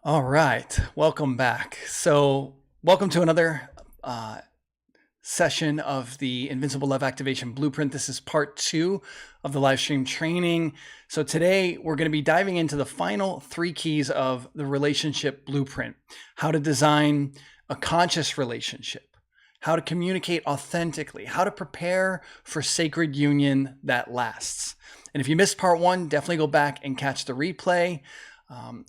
All right, welcome back. So, welcome to another session of the Invincible Love Activation Blueprint. This is part 2 of the live stream training. So, today we're going to be diving into the final 3 keys of the relationship blueprint: how to design a conscious relationship, how to communicate authentically, how to prepare for sacred union that lasts. And if you missed part 1, definitely go back and catch the replay.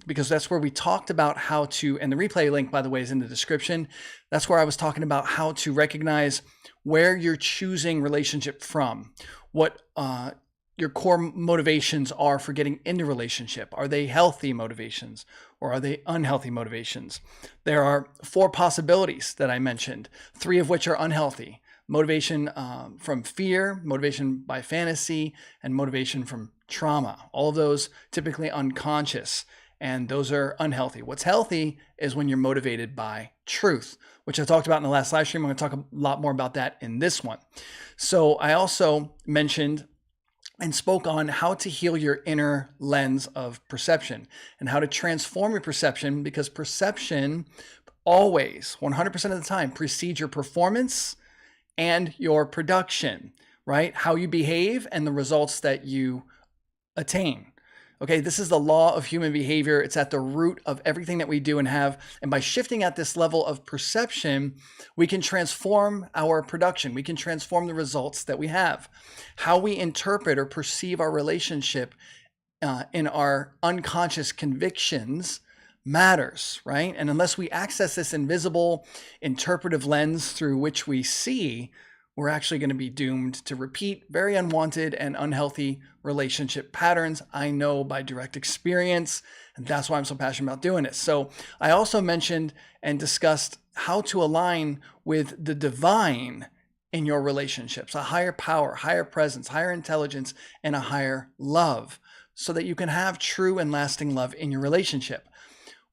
Because that's where we talked about how to, and the replay link, by the way, is in the description. That's where I was talking about how to recognize where you're choosing relationship from, what your core motivations are for getting into relationship. Are they healthy motivations or are they unhealthy motivations? There are 4 possibilities that I mentioned, 3 of which are unhealthy. Motivation from fear, motivation by fantasy, and motivation from trauma. All of those typically unconscious, and those are unhealthy. What's healthy is when you're motivated by truth, which I talked about in the last live stream. I'm going to talk a lot more about that in this one. So I also mentioned and spoke on how to heal your inner lens of perception and how to transform your perception, because perception always, 100% of the time, precedes your performance and your production, right? How you behave and the results that you attain. Okay, this is the law of human behavior. It's at the root of everything that we do and have. And by shifting at this level of perception, we can transform our production. We can transform the results that we have. How we interpret or perceive our relationship in our unconscious convictions matters, right? And unless we access this invisible interpretive lens through which we see, we're actually going to be doomed to repeat very unwanted and unhealthy relationship patterns. I know by direct experience, and that's why I'm so passionate about doing it. So I also mentioned and discussed how to align with the divine in your relationships, a higher power, higher presence, higher intelligence, and a higher love, so that you can have true and lasting love in your relationship.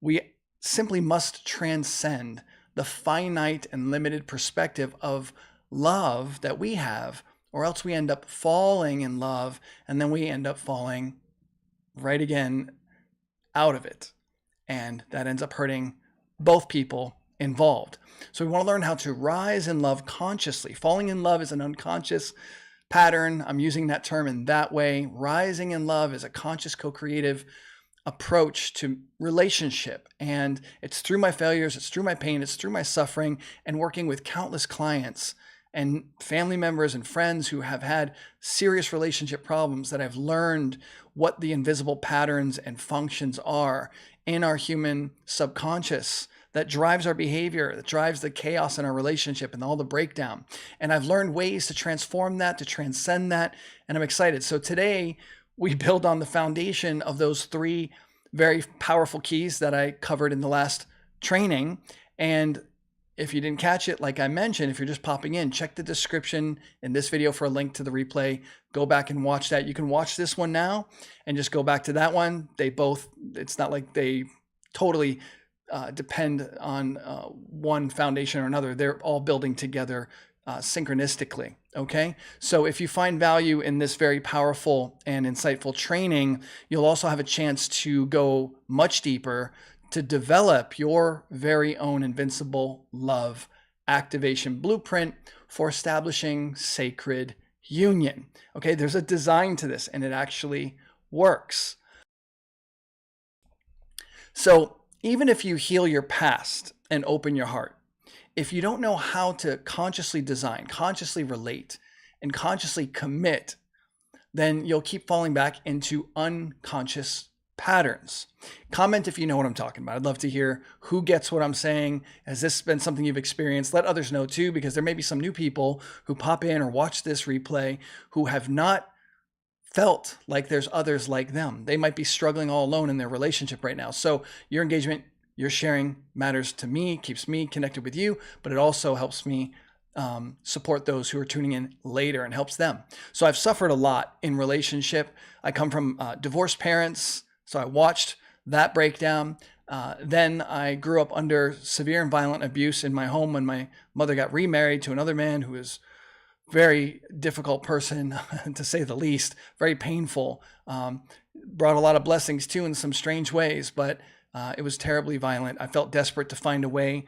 We simply must transcend the finite and limited perspective of love that we have, or else we end up falling in love and then we end up falling right again out of it. And that ends up hurting both people involved. So we want to learn how to rise in love consciously. Falling in love is an unconscious pattern. I'm using that term in that way. Rising in love is a conscious, co-creative approach to relationship. And it's through my failures, it's through my pain, it's through my suffering, and working with countless clients and family members and friends who have had serious relationship problems that I've learned what the invisible patterns and functions are in our human subconscious that drives our behavior, that drives the chaos in our relationship and all the breakdown. And I've learned ways to transform that, to transcend that, and I'm excited. So today we build on the foundation of those 3 very powerful keys that I covered in the last training. And if you didn't catch it, like I mentioned, if you're just popping in, check the description in this video for a link to the replay. Go back and watch that. You can watch this one now and just go back to that one. They both, it's not like they totally depend on one foundation or another. They're all building together synchronistically. Okay. So if you find value in this very powerful and insightful training, you'll also have a chance to go much deeper to develop your very own Invincible Love activation blueprint for establishing sacred union. Okay. There's a design to this and it actually works. So even if you heal your past and open your heart, if you don't know how to consciously design, consciously relate, and consciously commit, then you'll keep falling back into unconscious patterns. Comment if you know what I'm talking about. I'd love to hear who gets what I'm saying. Has this been something you've experienced? Let others know too, because there may be some new people who pop in or watch this replay who have not felt like there's others like them. They might be struggling all alone in their relationship right now. So your engagement, your sharing matters to me, keeps me connected with you, but it also helps me support those who are tuning in later and helps them. So I've suffered a lot in relationship. I come from divorced parents, so I watched that breakdown. Then I grew up under severe and violent abuse in my home when my mother got remarried to another man who was very difficult person, to say the least, very painful. Brought a lot of blessings too in some strange ways, but It was terribly violent. I felt desperate to find a way,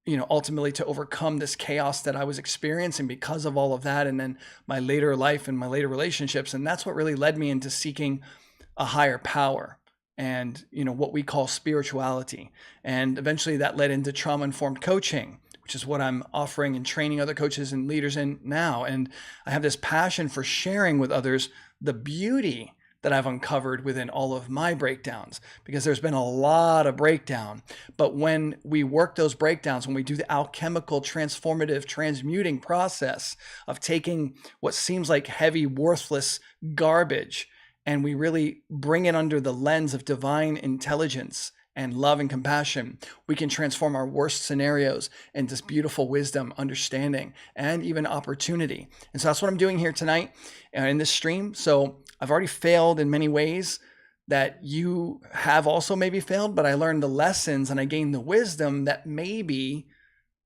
ultimately to overcome this chaos that I was experiencing because of all of that. And then my later life and my later relationships. And that's what really led me into seeking a higher power and, what we call spirituality. And eventually that led into trauma-informed coaching, which is what I'm offering and training other coaches and leaders in now. And I have this passion for sharing with others the beauty that I've uncovered within all of my breakdowns, because there's been a lot of breakdown. But when we work those breakdowns, when we do the alchemical, transformative, transmuting process of taking what seems like heavy, worthless garbage, and we really bring it under the lens of divine intelligence and love and compassion, we can transform our worst scenarios into this beautiful wisdom, understanding, and even opportunity. And so that's what I'm doing here tonight in this stream. So I've already failed in many ways that you have also maybe failed, but I learned the lessons and I gained the wisdom that maybe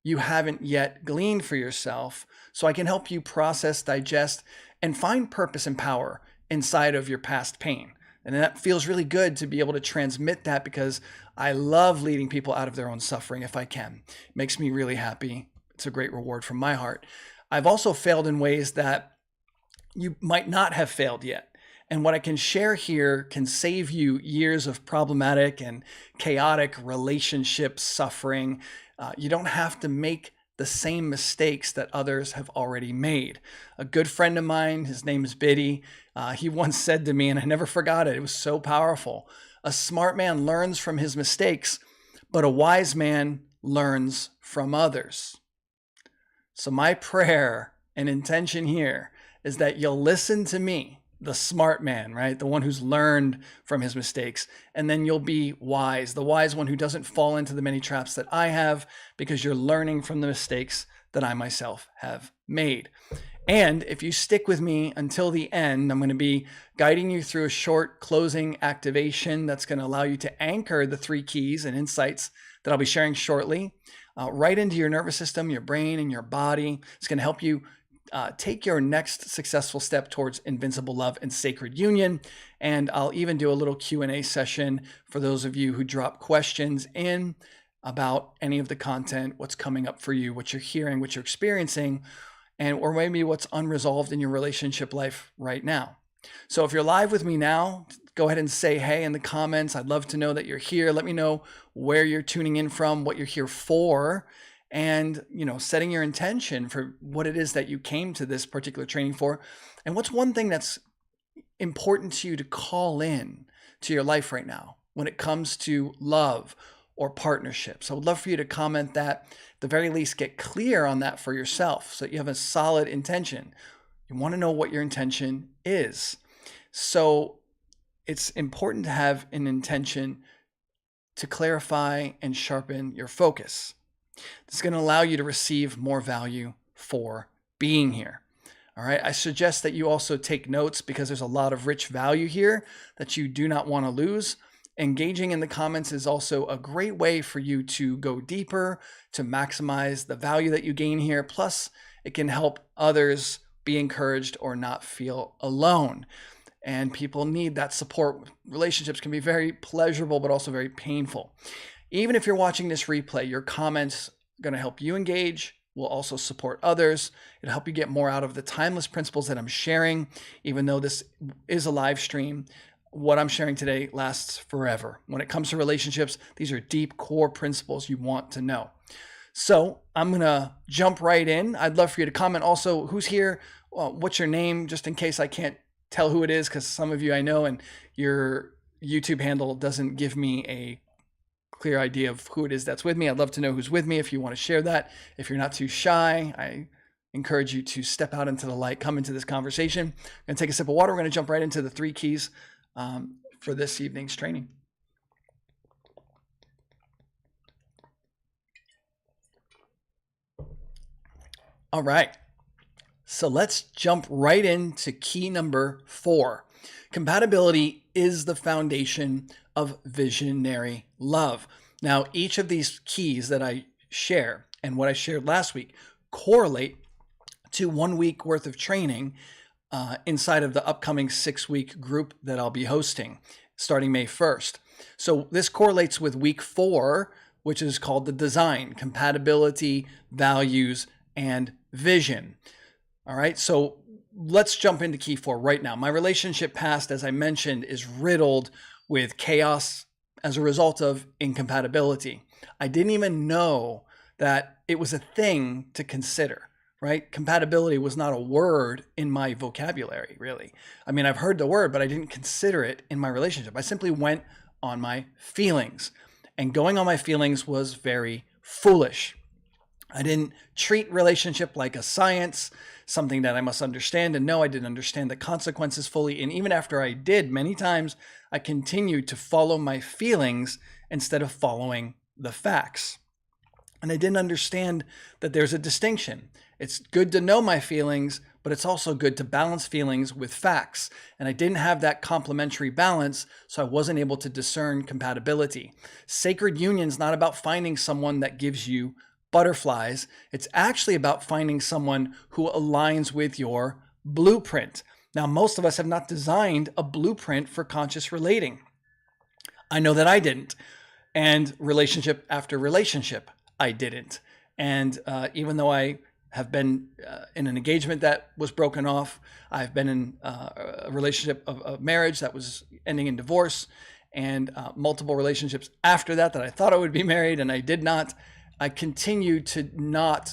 you haven't yet gleaned for yourself. So I can help you process, digest, and find purpose and power inside of your past pain. And that feels really good to be able to transmit that, because I love leading people out of their own suffering if I can. It makes me really happy. It's a great reward from my heart. I've also failed in ways that you might not have failed yet. And what I can share here can save you years of problematic and chaotic relationship suffering. You don't have to make the same mistakes that others have already made. A good friend of mine, his name is Biddy, he once said to me, and I never forgot it, it was so powerful: a smart man learns from his mistakes, but a wise man learns from others. So my prayer and intention here is that you'll listen to me, the smart man, right? The one who's learned from his mistakes. And then you'll be wise, the wise one who doesn't fall into the many traps that I have, because you're learning from the mistakes that I myself have made. And if you stick with me until the end, I'm going to be guiding you through a short closing activation that's going to allow you to anchor the 3 keys and insights that I'll be sharing shortly right into your nervous system, your brain, and your body. It's going to help you take your next successful step towards invincible love and sacred union. And I'll even do a little Q&A session for those of you who drop questions in about any of the content, what's coming up for you, what you're hearing, what you're experiencing, and or maybe what's unresolved in your relationship life right now. So if you're live with me now, go ahead and say hey in the comments. I'd love to know that you're here. Let me know where you're tuning in from, what you're here for, and setting your intention for what it is that you came to this particular training for. And what's one thing that's important to you to call in to your life right now when it comes to love or partnerships? I would love for you to comment that. At the very least, get clear on that for yourself so that you have a solid intention. You want to know what your intention is. So it's important to have an intention to clarify and sharpen your focus. This is going to allow you to receive more value for being here. All right. I suggest that you also take notes, because there's a lot of rich value here that you do not want to lose. Engaging in the comments is also a great way for you to go deeper, to maximize the value that you gain here. Plus, it can help others be encouraged or not feel alone. And people need that support. Relationships can be very pleasurable, but also very painful. Even if you're watching this replay, your comments are going to help you engage, will also support others. It'll help you get more out of the timeless principles that I'm sharing. Even though this is a live stream, what I'm sharing today lasts forever. When it comes to relationships, these are deep core principles you want to know. So I'm going to jump right in. I'd love for you to comment also who's here, what's your name, just in case I can't tell who it is, because some of you I know and your YouTube handle doesn't give me a clear idea of who it is that's with me. I'd love to know who's with me if you want to share that. If you're not too shy, I encourage you to step out into the light, come into this conversation. I'm going to take a sip of water. We're going to jump right into the 3 keys for this evening's training. All right. So let's jump right into key number 4. Compatibility is the foundation of visionary love. Now, each of these keys that I share and what I shared last week correlate to 1 week worth of training inside of the upcoming 6-week group that I'll be hosting starting May 1st. So this correlates with week 4, which is called the design, compatibility, values, and vision. All right, so let's jump into key 4 right now. My relationship past, as I mentioned, is riddled with chaos as a result of incompatibility. I didn't even know that it was a thing to consider, right? Compatibility was not a word in my vocabulary, really. I mean, I've heard the word, but I didn't consider it in my relationship. I simply went on my feelings, and going on my feelings was very foolish. I didn't treat relationship like a science, something that I must understand and know. I didn't understand the consequences fully. And even after I did, many times I continued to follow my feelings instead of following the facts. And I didn't understand that there's a distinction. It's good to know my feelings, but it's also good to balance feelings with facts. And I didn't have that complementary balance, so I wasn't able to discern compatibility. Sacred union is not about finding someone that gives you butterflies. It's actually about finding someone who aligns with your blueprint. Now, most of us have not designed a blueprint for conscious relating. I know that I didn't. And relationship after relationship, I didn't. And even though I have been in an engagement that was broken off, I've been in a relationship of marriage that was ending in divorce, and multiple relationships after that I thought I would be married and I did not. I continue to not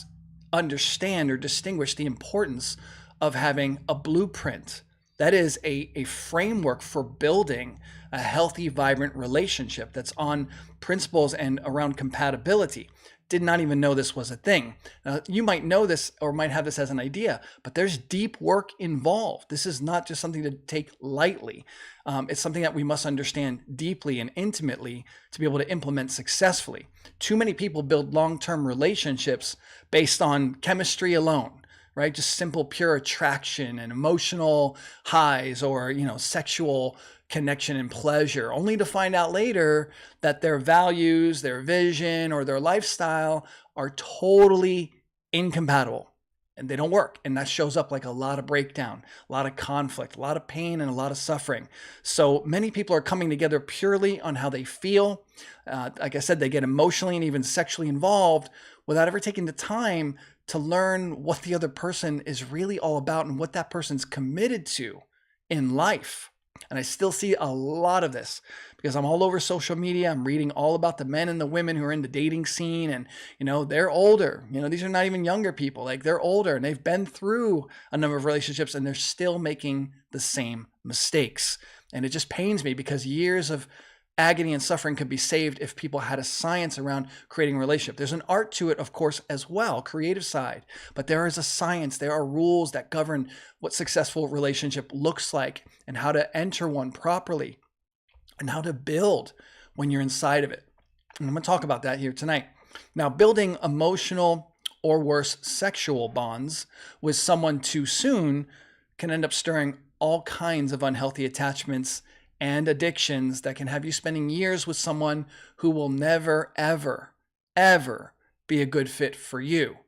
understand or distinguish the importance of having a blueprint. That is a framework for building a healthy, vibrant relationship that's on principles and around compatibility. Did not even know this was a thing. Now, you might know this or might have this as an idea, but there's deep work involved. This is not just something to take lightly. It's something that we must understand deeply and intimately to be able to implement successfully. Too many people build long-term relationships based on chemistry alone, right? Just simple, pure attraction and emotional highs, or, sexual connection and pleasure, only to find out later that their values, their vision, or their lifestyle are totally incompatible and they don't work. And that shows up like a lot of breakdown, a lot of conflict, a lot of pain, and a lot of suffering. So many people are coming together purely on how they feel. Like I said, they get emotionally and even sexually involved without ever taking the time to learn what the other person is really all about and what that person's committed to in life. And I still see a lot of this because I'm all over social media. I'm reading all about the men and the women who are in the dating scene, and, they're older. These are not even younger people. Like, they're older and they've been through a number of relationships and they're still making the same mistakes. And it just pains me because years of agony and suffering could be saved if people had a science around creating a relationship. There's an art to it, of course, as well, creative side, but there is a science. There are rules that govern what successful relationship looks like and how to enter one properly and how to build when you're inside of it. And I'm going to talk about that here tonight. Now, building emotional or worse, sexual bonds with someone too soon can end up stirring all kinds of unhealthy attachments and addictions that can have you spending years with someone who will never, ever, ever be a good fit for you.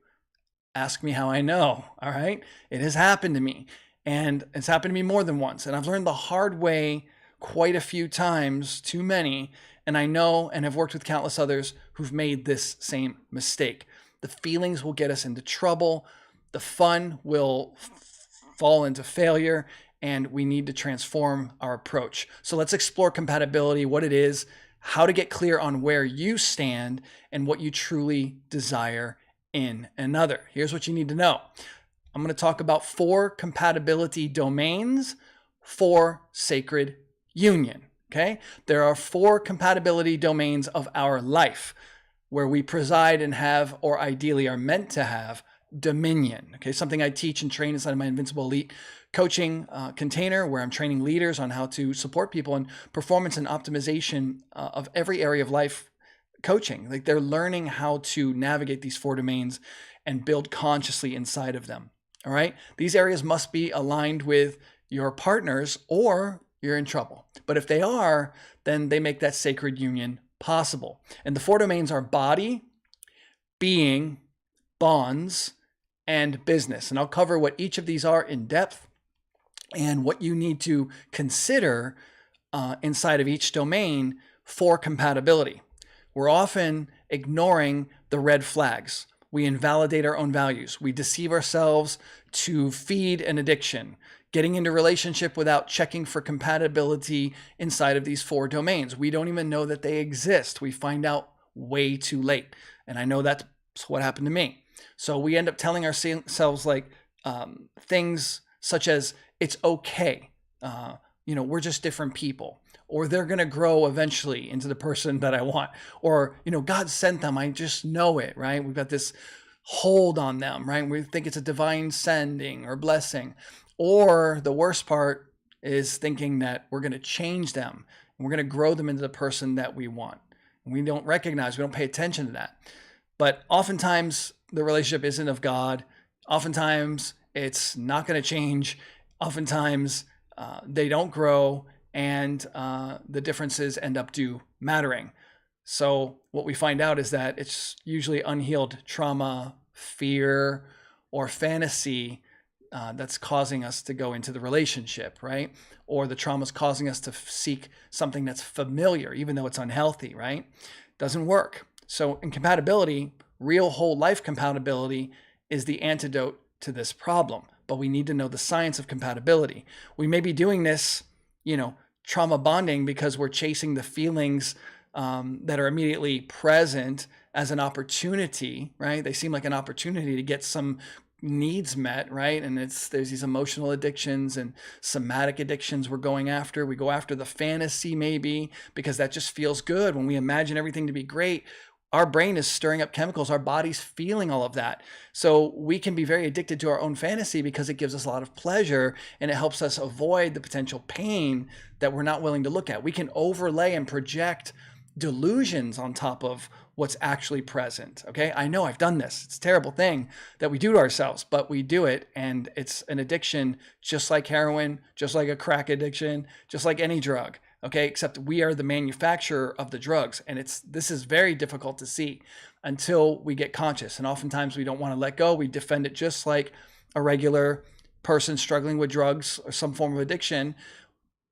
Ask me how I know, all right? It has happened to me, and it's happened to me more than once, and I've learned the hard way quite a few times, too many, and I know and have worked with countless others who've made this same mistake. The feelings will get us into trouble, the fun will fall into failure, and we need to transform our approach. So let's explore compatibility, what it is, how to get clear on where you stand, and what you truly desire in another. Here's what you need to know. I'm going to talk about 4 compatibility domains for sacred union. Okay? There are 4 compatibility domains of our life where we preside and have, or ideally are meant to have, dominion. Okay, something I teach and train inside of my Invincible Elite coaching container, where I'm training leaders on how to support people in performance and optimization of every area of life coaching. Like, they're learning how to navigate these 4 domains and build consciously inside of them. All right, these areas must be aligned with your partners or you're in trouble. But if they are, then they make that sacred union possible. And the 4 domains are body, being, bonds, and business. And I'll cover what each of these are in depth and what you need to consider inside of each domain for compatibility. We're often ignoring the red flags. We invalidate our own values. We deceive ourselves to feed an addiction, getting into relationship without checking for compatibility inside of these 4 domains. We don't even know that they exist. We find out way too late. And I know that's what happened to me. So we end up telling ourselves like things such as, it's okay. We're just different people, or they're going to grow eventually into the person that I want, or, God sent them. I just know it, right? We've got this hold on them, right? We think it's a divine sending or blessing. Or the worst part is thinking that we're going to change them and we're going to grow them into the person that we want. And we don't pay attention to that. But oftentimes the relationship isn't of God. Oftentimes it's not going to change. Oftentimes they don't grow, and the differences end up mattering. So what we find out is that it's usually unhealed trauma, fear, or fantasy that's causing us to go into the relationship, right? Or the trauma is causing us to seek something that's familiar, even though it's unhealthy, right? Doesn't work. So incompatibility, real whole life compatibility, is the antidote to this problem. But we need to know the science of compatibility. We may be doing this, trauma bonding, because we're chasing the feelings that are immediately present as an opportunity, right? They seem like an opportunity to get some needs met, right? And there's these emotional addictions and somatic addictions we're going after. We go after the fantasy maybe because that just feels good. When we imagine everything to be great, our brain is stirring up chemicals. Our body's feeling all of that. So we can be very addicted to our own fantasy because it gives us a lot of pleasure and it helps us avoid the potential pain that we're not willing to look at. We can overlay and project delusions on top of what's actually present. Okay. I know I've done this. It's a terrible thing that we do to ourselves, but we do it. And it's an addiction, just like heroin, just like a crack addiction, just like any drug. Okay. Except we are the manufacturer of the drugs. And this is very difficult to see until we get conscious. And oftentimes we don't want to let go. We defend it just like a regular person struggling with drugs or some form of addiction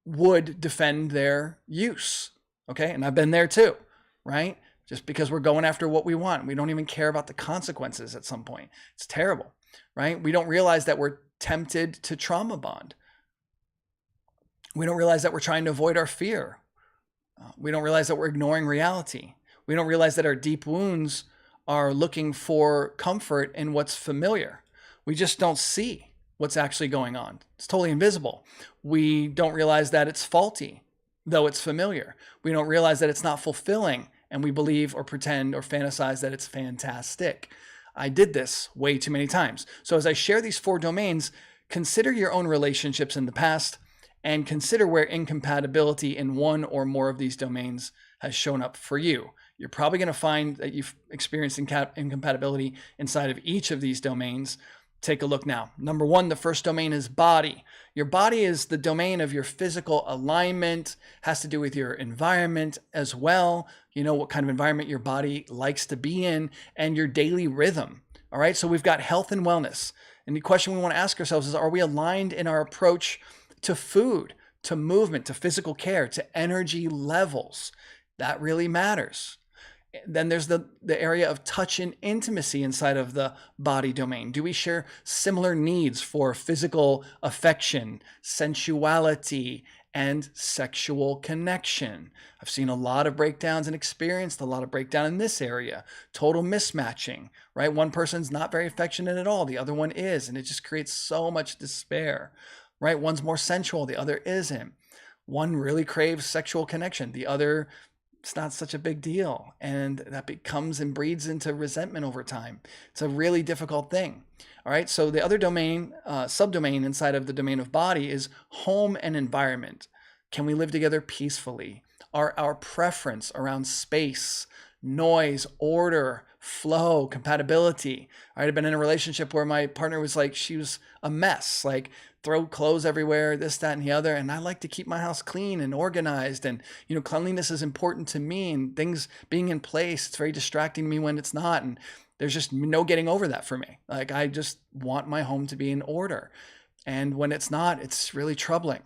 would defend their use. Okay. And I've been there too, right? Just because we're going after what we want. We don't even care about the consequences at some point. It's terrible, right? We don't realize that we're tempted to trauma bond. We don't realize that we're trying to avoid our fear. We don't realize that we're ignoring reality. We don't realize that our deep wounds are looking for comfort in what's familiar. We just don't see what's actually going on. It's totally invisible. We don't realize that it's faulty, though it's familiar. We don't realize that it's not fulfilling, and we believe or pretend or fantasize that it's fantastic. I did this way too many times. So as I share these 4 domains, consider your own relationships in the past and consider where incompatibility in one or more of these domains has shown up for you. You're probably going to find that you've experienced incompatibility inside of each of these domains. Take a look now. Number 1, the first domain is body. Your body is the domain of your physical alignment, has to do with your environment as well. You know what kind of environment your body likes to be in and your daily rhythm. All right. So we've got health and wellness. And the question we want to ask ourselves is, are we aligned in our approach to food, to movement, to physical care, to energy levels? That really matters. Then there's the area of touch and intimacy inside of the body domain. Do we share similar needs for physical affection, sensuality, and sexual connection? I've seen a lot of breakdowns and experienced a lot of breakdown in this area. Total mismatching, right? One person's not very affectionate at all. The other one is, and it just creates so much despair, right? One's more sensual. The other isn't. One really craves sexual connection. The other, it's not such a big deal. And that becomes and breeds into resentment over time. It's a really difficult thing. All right. So the other domain, subdomain inside of the domain of body is home and environment. Can we live together peacefully? Are our preference around space, noise, order, flow, compatibility? All right. I've been in a relationship where my partner was like, she was a mess, like throw clothes everywhere, this, that, and the other. And I like to keep my house clean and organized. And, cleanliness is important to me and things being in place. It's very distracting to me when it's not. And there's just no getting over that for me. Like, I just want my home to be in order. And when it's not, it's really troubling.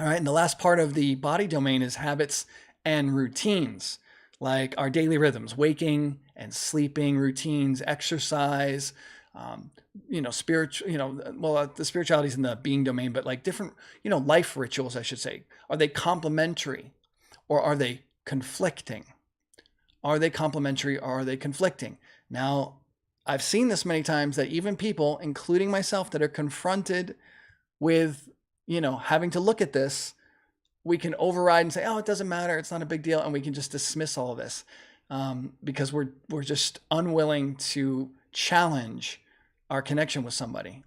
All right. And the last part of the body domain is habits and routines, like our daily rhythms, waking and sleeping routines, exercise, spiritual, the spirituality is in the being domain, but like different, life rituals, I should say. Are they complementary or are they conflicting? Are they complementary or are they conflicting? Now, I've seen this many times that even people, including myself, that are confronted with, having to look at this, we can override and say, oh, it doesn't matter. It's not a big deal. And we can just dismiss all of this because we're just unwilling to challenge our connection with somebody.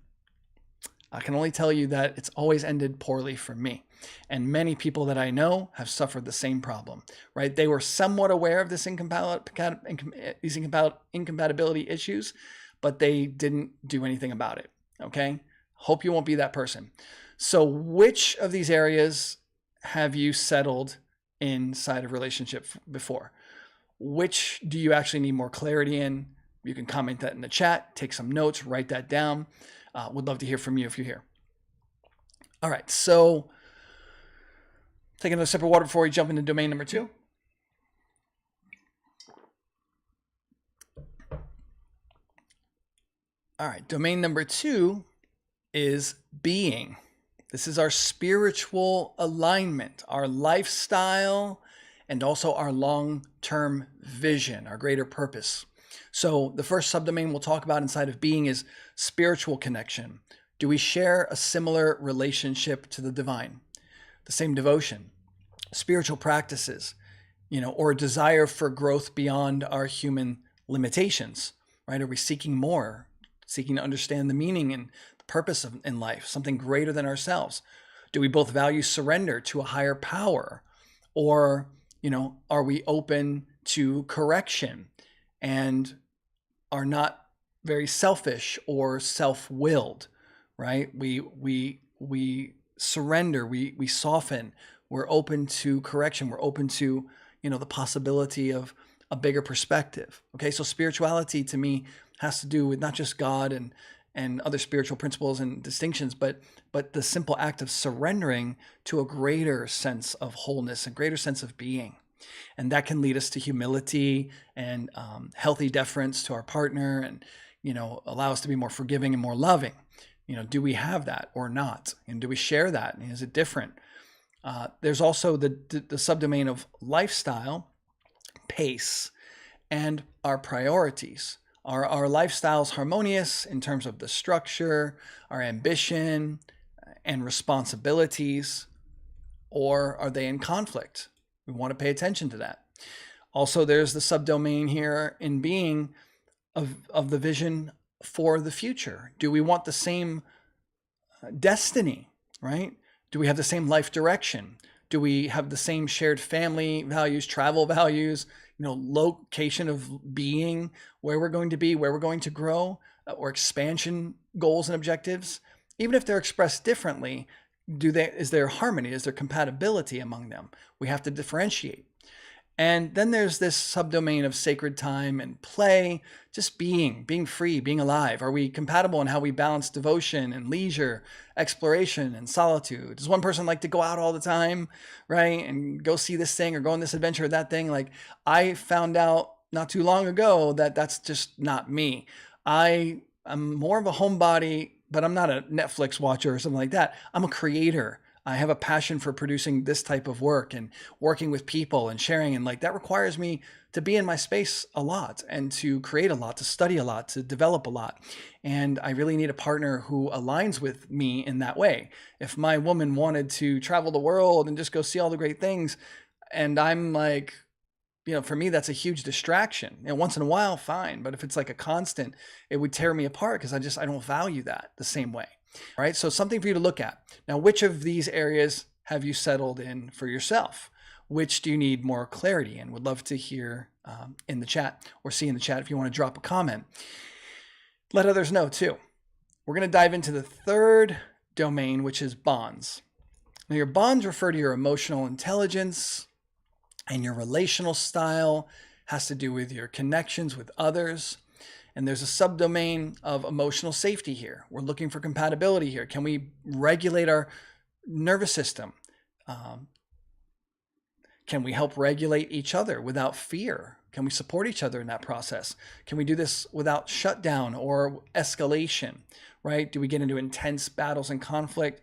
I can only tell you that it's always ended poorly for me. And many people that I know have suffered the same problem, right? They were somewhat aware of this incompatibility issues, but they didn't do anything about it, okay? Hope you won't be that person. So which of these areas have you settled inside a relationship before? Which do you actually need more clarity in? You can comment that in the chat, take some notes, write that down. Would love to hear from you if you're here. All right, so take another sip of water before we jump into domain number 2. All right, domain number 2 is being. This is our spiritual alignment, our lifestyle, and also our long-term vision, our greater purpose. So the first subdomain we'll talk about inside of being is spiritual connection. Do we share a similar relationship to the divine? The same devotion, spiritual practices, or a desire for growth beyond our human limitations, right? Are we seeking more, seeking to understand the meaning and the purpose in life, something greater than ourselves? Do we both value surrender to a higher power? Or, are we open to correction and are not very selfish or self-willed, right? We surrender, we soften, we're open to correction, we're open to, the possibility of a bigger perspective. Okay, so spirituality to me has to do with not just God and other spiritual principles and distinctions, but the simple act of surrendering to a greater sense of wholeness, a greater sense of being. And that can lead us to humility and healthy deference to our partner and, allow us to be more forgiving and more loving. Do we have that or not? And do we share that? And is it different? There's also the subdomain of lifestyle, pace, and our priorities. Are our lifestyles harmonious in terms of the structure, our ambition, and responsibilities, or are they in conflict? We want to pay attention to that. Also, there's the subdomain here in being of the vision for the future. Do we want the same destiny, right? Do we have the same life direction? Do we have the same shared family values, travel values, location of being, where we're going to be, where we're going to grow, or expansion goals and objectives? Even if they're expressed differently, is there harmony? Is there compatibility among them? We have to differentiate. And then there's this subdomain of sacred time and play, just being free, being alive. Are we compatible in how we balance devotion and leisure, exploration and solitude? Does one person like to go out all the time, right? And go see this thing or go on this adventure or that thing? Like, I found out not too long ago that that's just not me. I'm more of a homebody, but I'm not a Netflix watcher or something like that. I'm a creator. I have a passion for producing this type of work and working with people and sharing. And that requires me to be in my space a lot and to create a lot, to study a lot, to develop a lot. And I really need a partner who aligns with me in that way. If my woman wanted to travel the world and just go see all the great things, and I'm like, for me, that's a huge distraction. And once in a while, fine. But if it's like a constant, it would tear me apart because I don't value that the same way. All right, so something for you to look at. Now, which of these areas have you settled in for yourself? Which do you need more clarity in? Would love to hear in the chat or see in the chat if you want to drop a comment. Let others know too. We're going to dive into the third domain, which is bonds. Now, your bonds refer to your emotional intelligence, and your relational style has to do with your connections with others. And there's a subdomain of emotional safety here. We're looking for compatibility here. Can we regulate our nervous system? Can we help regulate each other without fear? Can we support each other in that process? Can we do this without shutdown or escalation, right? Do we get into intense battles and conflict,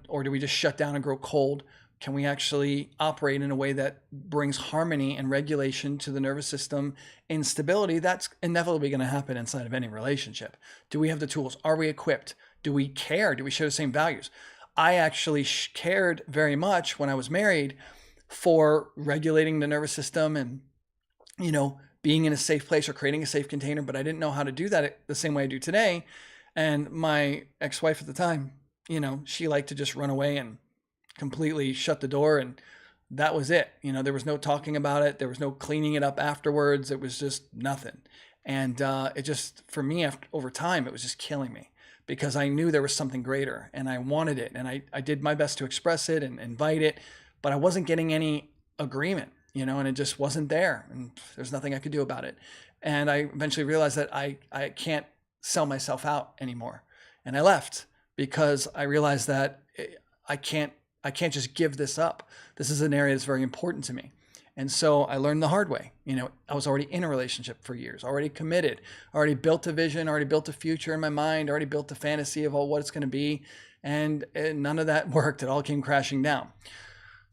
or do we just shut down and grow cold? Can we actually operate in a way that brings harmony and regulation to the nervous system? Instability, that's inevitably going to happen inside of any relationship. Do we have the tools? Are we equipped? Do we care? Do we share the same values? I actually cared very much when I was married for regulating the nervous system and, being in a safe place or creating a safe container, but I didn't know how to do that the same way I do today. And my ex-wife at the time, she liked to just run away and completely shut the door, and that was it. There was no talking about it. There was no cleaning it up afterwards. It was just nothing. And it just, for me, over time, it was just killing me because I knew there was something greater and I wanted it. And I did my best to express it and invite it, but I wasn't getting any agreement, and it just wasn't there. And there's nothing I could do about it. And I eventually realized that I can't sell myself out anymore. And I left because I realized that I can't just give this up. This is an area that's very important to me. And so I learned the hard way. I was already in a relationship for years, already committed, already built a vision, already built a future in my mind, already built a fantasy of what it's going to be. And none of that worked. It all came crashing down.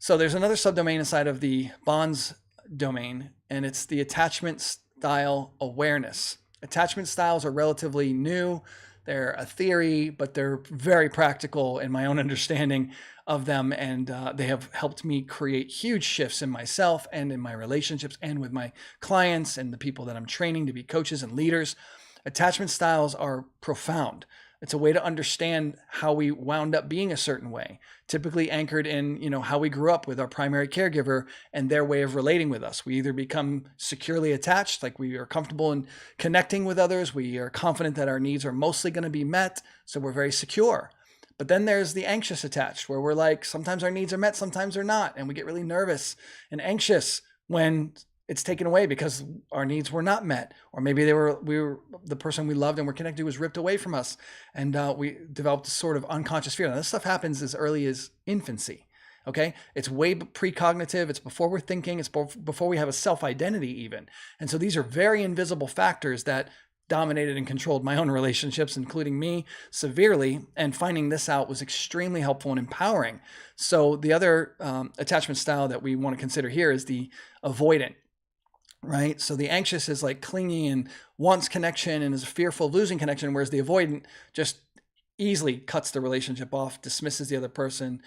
So there's another subdomain inside of the bonds domain, and it's the attachment style awareness. Attachment styles are relatively new. They're a theory, but they're very practical in my own understanding of them. And they have helped me create huge shifts in myself and in my relationships and with my clients and the people that I'm training to be coaches and leaders. Attachment styles are profound. It's a way to understand how we wound up being a certain way, typically anchored in, how we grew up with our primary caregiver and their way of relating with us. We either become securely attached, like we are comfortable in connecting with others. We are confident that our needs are mostly going to be met, so we're very secure. But then there's the anxious attached, where we're like, sometimes our needs are met, sometimes they're not. And we get really nervous and anxious when it's taken away because our needs were not met, or maybe the person we loved and were connected to was ripped away from us, and we developed a sort of unconscious fear. Now, this stuff happens as early as infancy. Okay, it's way precognitive. It's before we're thinking. It's before we have a self-identity even. And so these are very invisible factors that dominated and controlled my own relationships, including me severely. And finding this out was extremely helpful and empowering. So the other attachment style that we want to consider here is the avoidant. Right? So the anxious is like clingy and wants connection and is fearful of losing connection, whereas the avoidant just easily cuts the relationship off, dismisses the other person,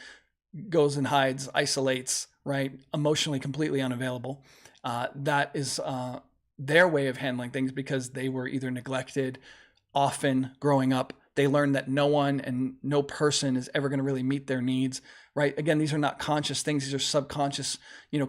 goes and hides, isolates, right? Emotionally completely unavailable. That is their way of handling things because they were either neglected often growing up. They learned that no one and no person is ever going to really meet their needs, right? Again, these are not conscious things. These are subconscious,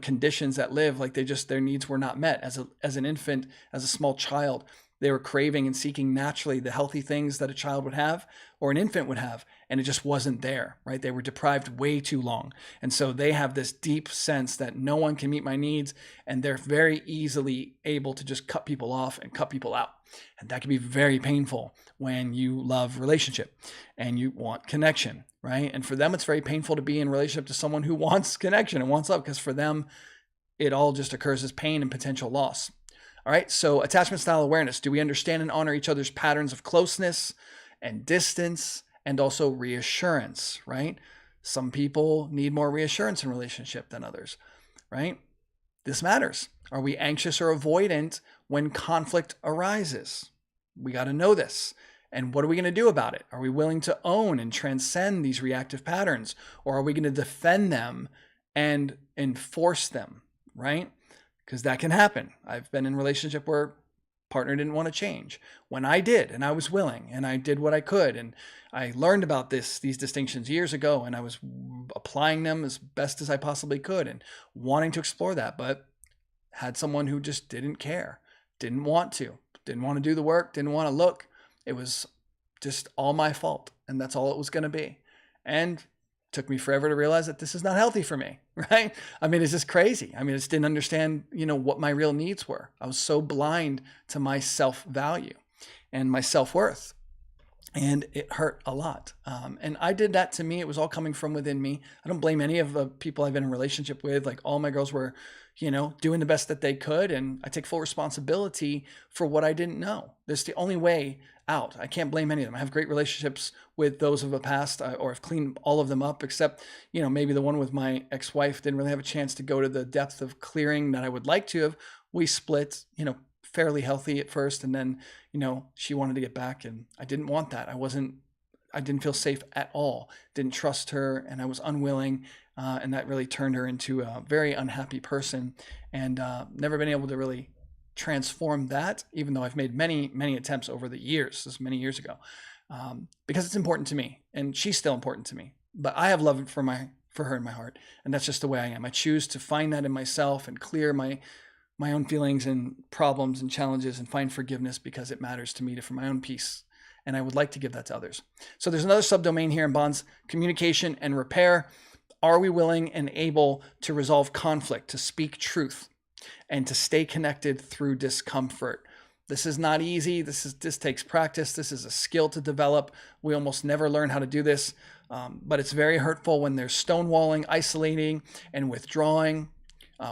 conditions that live like their needs were not met as an infant, as a small child. They were craving and seeking naturally the healthy things that a child would have or an infant would have, and it just wasn't there, right? They were deprived way too long. And so they have this deep sense that no one can meet my needs, and they're very easily able to just cut people off and cut people out. And that can be very painful when you love relationship and you want connection, right? And for them, it's very painful to be in relationship to someone who wants connection and wants love, because for them, it all just occurs as pain and potential loss. All right, so attachment style awareness. Do we understand and honor each other's patterns of closeness and distance and also reassurance, right? Some people need more reassurance in relationship than others, right? This matters. Are we anxious or avoidant when conflict arises? We got to know this. And what are we going to do about it? Are we willing to own and transcend these reactive patterns? Or are we going to defend them and enforce them, right? Because that can happen. I've been in a relationship where partner didn't want to change. When I did, and I was willing, and I did what I could, and I learned about these distinctions years ago, and I was applying them as best as I possibly could and wanting to explore that, but had someone who just didn't care, didn't want to do the work, didn't want to look. It was just all my fault, and that's all it was going to be. And took me forever to realize that this is not healthy for me, right? I mean, it's just crazy. I mean, I just didn't understand, what my real needs were. I was so blind to my self-value and my self-worth. and it hurt a lot. And I did that to me. It was all coming from within me. I don't blame any of the people I've been in a relationship with. Like, all my girls were, doing the best that they could. And I take full responsibility for what I didn't know. That's the only way out. I can't blame any of them. I have great relationships with those of the past, or I've cleaned all of them up, except, maybe the one with my ex-wife didn't really have a chance to go to the depth of clearing that I would like to have. We split, fairly healthy at first, and then she wanted to get back, and I didn't want that. I didn't feel safe at all, didn't trust her, and I was unwilling, and that really turned her into a very unhappy person, and never been able to really transform that, even though I've made many attempts over the years. This is many years ago, because it's important to me, and she's still important to me, but I have love for her in my heart, and that's just the way I am. I choose to find that in myself and clear my own feelings and problems and challenges and find forgiveness, because it matters to me for my own peace. And I would like to give that to others. So there's another subdomain here in bonds: communication and repair. Are we willing and able to resolve conflict, to speak truth, and to stay connected through discomfort? This is not easy. This takes practice. This is a skill to develop. We almost never learn how to do this, but it's very hurtful when there's stonewalling, isolating, and withdrawing,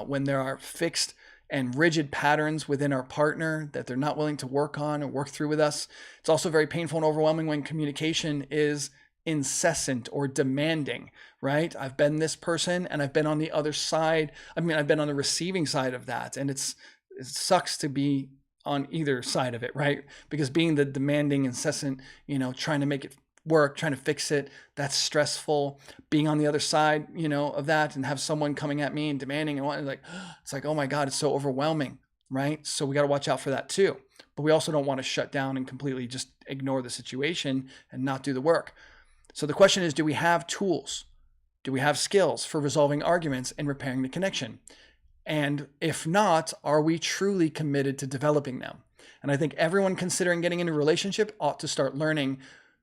when there are fixed and rigid patterns within our partner that they're not willing to work on or work through with us. It's also very painful and overwhelming when communication is incessant or demanding, right? I've been this person, and I've been on the other side. I've been on the receiving side of that. And it sucks to be on either side of it, right? Because being the demanding, incessant, trying to make it work, trying to fix it, that's stressful. Being on the other side, of that, and have someone coming at me and demanding and wanting, it's like, oh my God, it's so overwhelming, right? So we got to watch out for that too. But we also don't want to shut down and completely just ignore the situation and not do the work. So the question is, do we have tools? Do we have skills for resolving arguments and repairing the connection? And if not, are we truly committed to developing them? And I think everyone considering getting into a relationship ought to start learning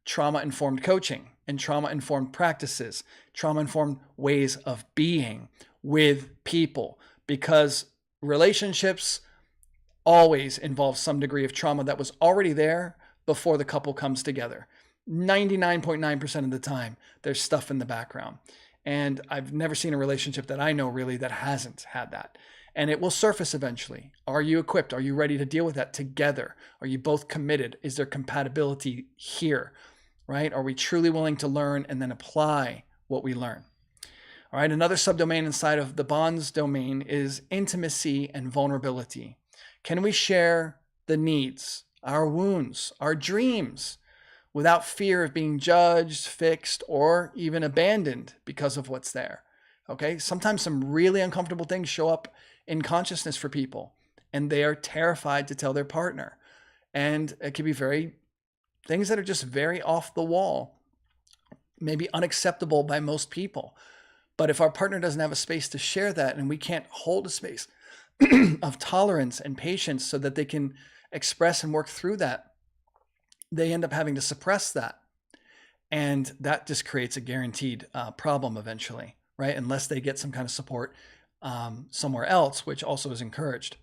trauma-informed coaching and trauma-informed practices, trauma-informed ways of being with people, because relationships always involve some degree of trauma that was already there before the couple comes together. 99.9% of the time, there's stuff in the background. And I've never seen a relationship that I know really that hasn't had that. And it will surface eventually. Are you equipped? Are you ready to deal with that together? Are you both committed? Is there compatibility here? Right? Are we truly willing to learn and then apply what we learn? All right, another subdomain inside of the bonds domain is intimacy and vulnerability. Can we share the needs, our wounds, our dreams, without fear of being judged, fixed, or even abandoned because of what's there? Okay, sometimes some really uncomfortable things show up in consciousness for people, and they are terrified to tell their partner. And it can be things that are just very off the wall, maybe unacceptable by most people. But if our partner doesn't have a space to share that, and we can't hold a space of tolerance and patience so that they can express and work through that, they end up having to suppress that. And that just creates a guaranteed problem eventually, right? Unless they get some kind of support somewhere else, which also is encouraged.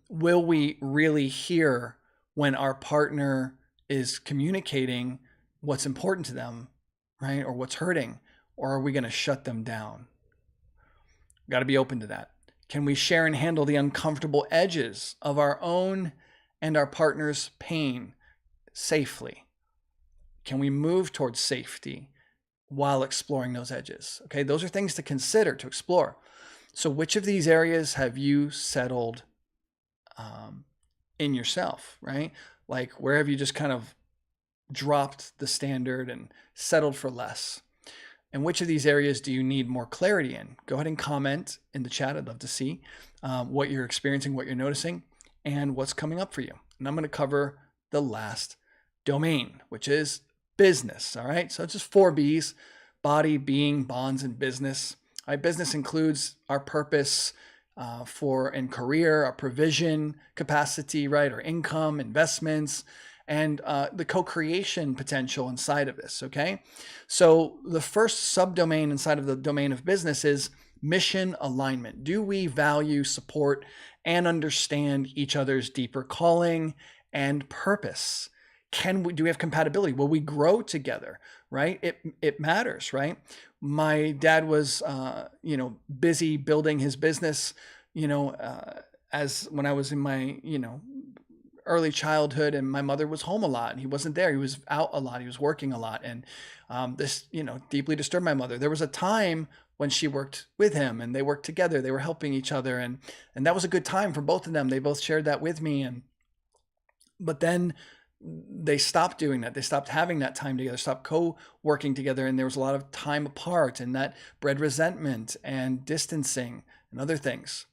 Will we really hear when our partner is communicating what's important to them, right? Or what's hurting? Or are we going to shut them down? We've got to be open to that. Can we share and handle the uncomfortable edges of our own and our partner's pain safely? Can we move towards safety while exploring those edges? Okay, those are things to consider, to explore. So which of these areas have you settled in yourself, right? Like, where have you just kind of dropped the standard and settled for less? And which of these areas do you need more clarity in? Go ahead and comment in the chat. I'd love to see what you're experiencing, what you're noticing, and what's coming up for you. And I'm going to cover the last domain, which is business. All right. So it's just 4 B's: body, being, bonds, and business. All right. Business includes our purpose and career, our provision capacity, right? Our income, investments, and the co-creation potential inside of this. Okay. So the first subdomain inside of the domain of business is mission alignment. Do we value, support, and understand each other's deeper calling and purpose? Do we have compatibility? Will we grow together? Right? It matters, right? My dad was, busy building his business, as when I was in my, early childhood, and my mother was home a lot and he wasn't there. He was out a lot. He was working a lot. And this, deeply disturbed my mother. There was a time when she worked with him and they worked together. They were helping each other. And that was a good time for both of them. They both shared that with me. But then they stopped doing that. They stopped having that time together, stopped co-working together. And there was a lot of time apart, and that bred resentment and distancing and other things.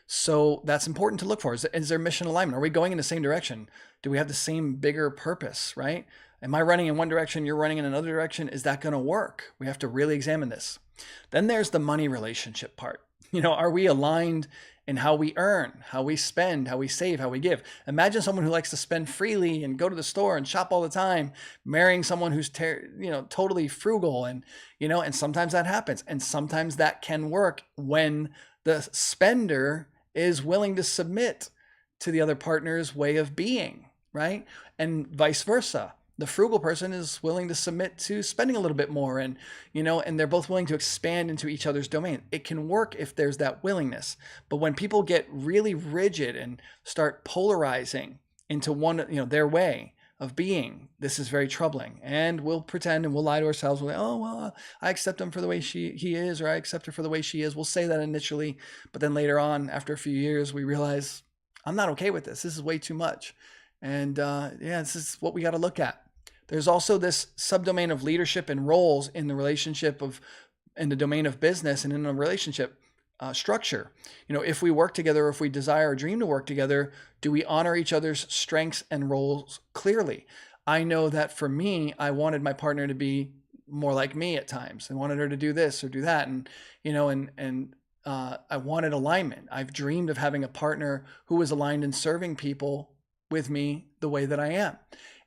So that's important to look for. Is there mission alignment? Are we going in the same direction? Do we have the same bigger purpose, right? Am I running in one direction, you're running in another direction? Is that going to work? We have to really examine this. Then there's the money relationship part. Are we aligned in how we earn, how we spend, how we save, how we give? Imagine someone who likes to spend freely and go to the store and shop all the time, marrying someone who's totally frugal, and sometimes that happens, and sometimes that can work when the spender is willing to submit to the other partner's way of being, right? And vice versa. The frugal person is willing to submit to spending a little bit more, and they're both willing to expand into each other's domain. It can work if there's that willingness. But when people get really rigid and start polarizing into one, their way of being, this is very troubling. And we'll pretend and we'll lie to ourselves. We'll say, oh, well, I accept him for the way he is, or I accept her for the way she is. We'll say that initially, but then later on, after a few years, we realize, I'm not okay with this. This is way too much. And this is what we got to look at. There's also this subdomain of leadership and roles in the relationship in the domain of business and in a relationship structure. If we work together, or if we desire or dream to work together, do we honor each other's strengths and roles clearly? I know that for me, I wanted my partner to be more like me at times. I wanted her to do this or do that. And, I wanted alignment. I've dreamed of having a partner who was aligned in serving people with me the way that I am.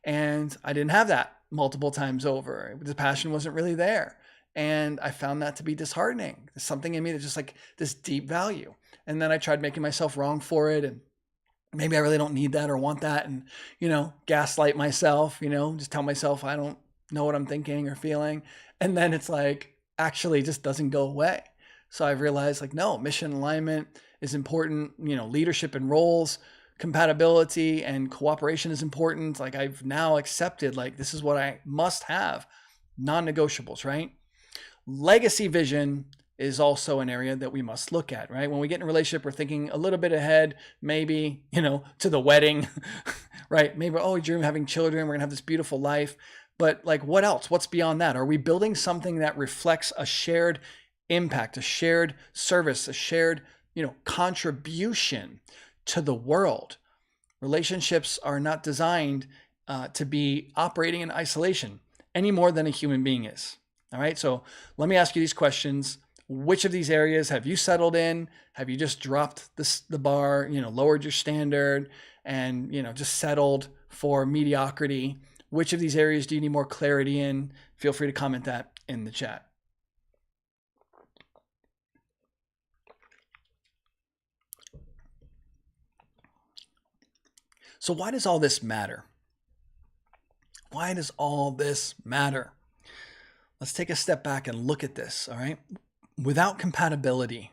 And I didn't have that multiple times over. The passion wasn't really there. And I found that to be disheartening. There's something in me that's just like this deep value. And then I tried making myself wrong for it. And maybe I really don't need that or want that. And, gaslight myself, just tell myself I don't know what I'm thinking or feeling. And then it's like, actually just doesn't go away. So I've realized, like, no, mission alignment is important. Leadership and roles, compatibility and cooperation is important. Like, I've now accepted, like, this is what I must have, non-negotiables, right? Legacy vision is also an area that we must look at, right? When we get in a relationship, we're thinking a little bit ahead, maybe, to the wedding, right? Maybe, we dream of having children. We're gonna have this beautiful life. But like, what else? What's beyond that? Are we building something that reflects a shared impact, a shared service, a shared, contribution to the world? Relationships are not designed to be operating in isolation any more than a human being is. All right. So let me ask you these questions. Which of these areas have you settled in? Have you just dropped the bar, lowered your standard and, just settled for mediocrity? Which of these areas do you need more clarity in? Feel free to comment that in the chat. So why does all this matter? Why does all this matter? Let's take a step back and look at this, all right? Without compatibility,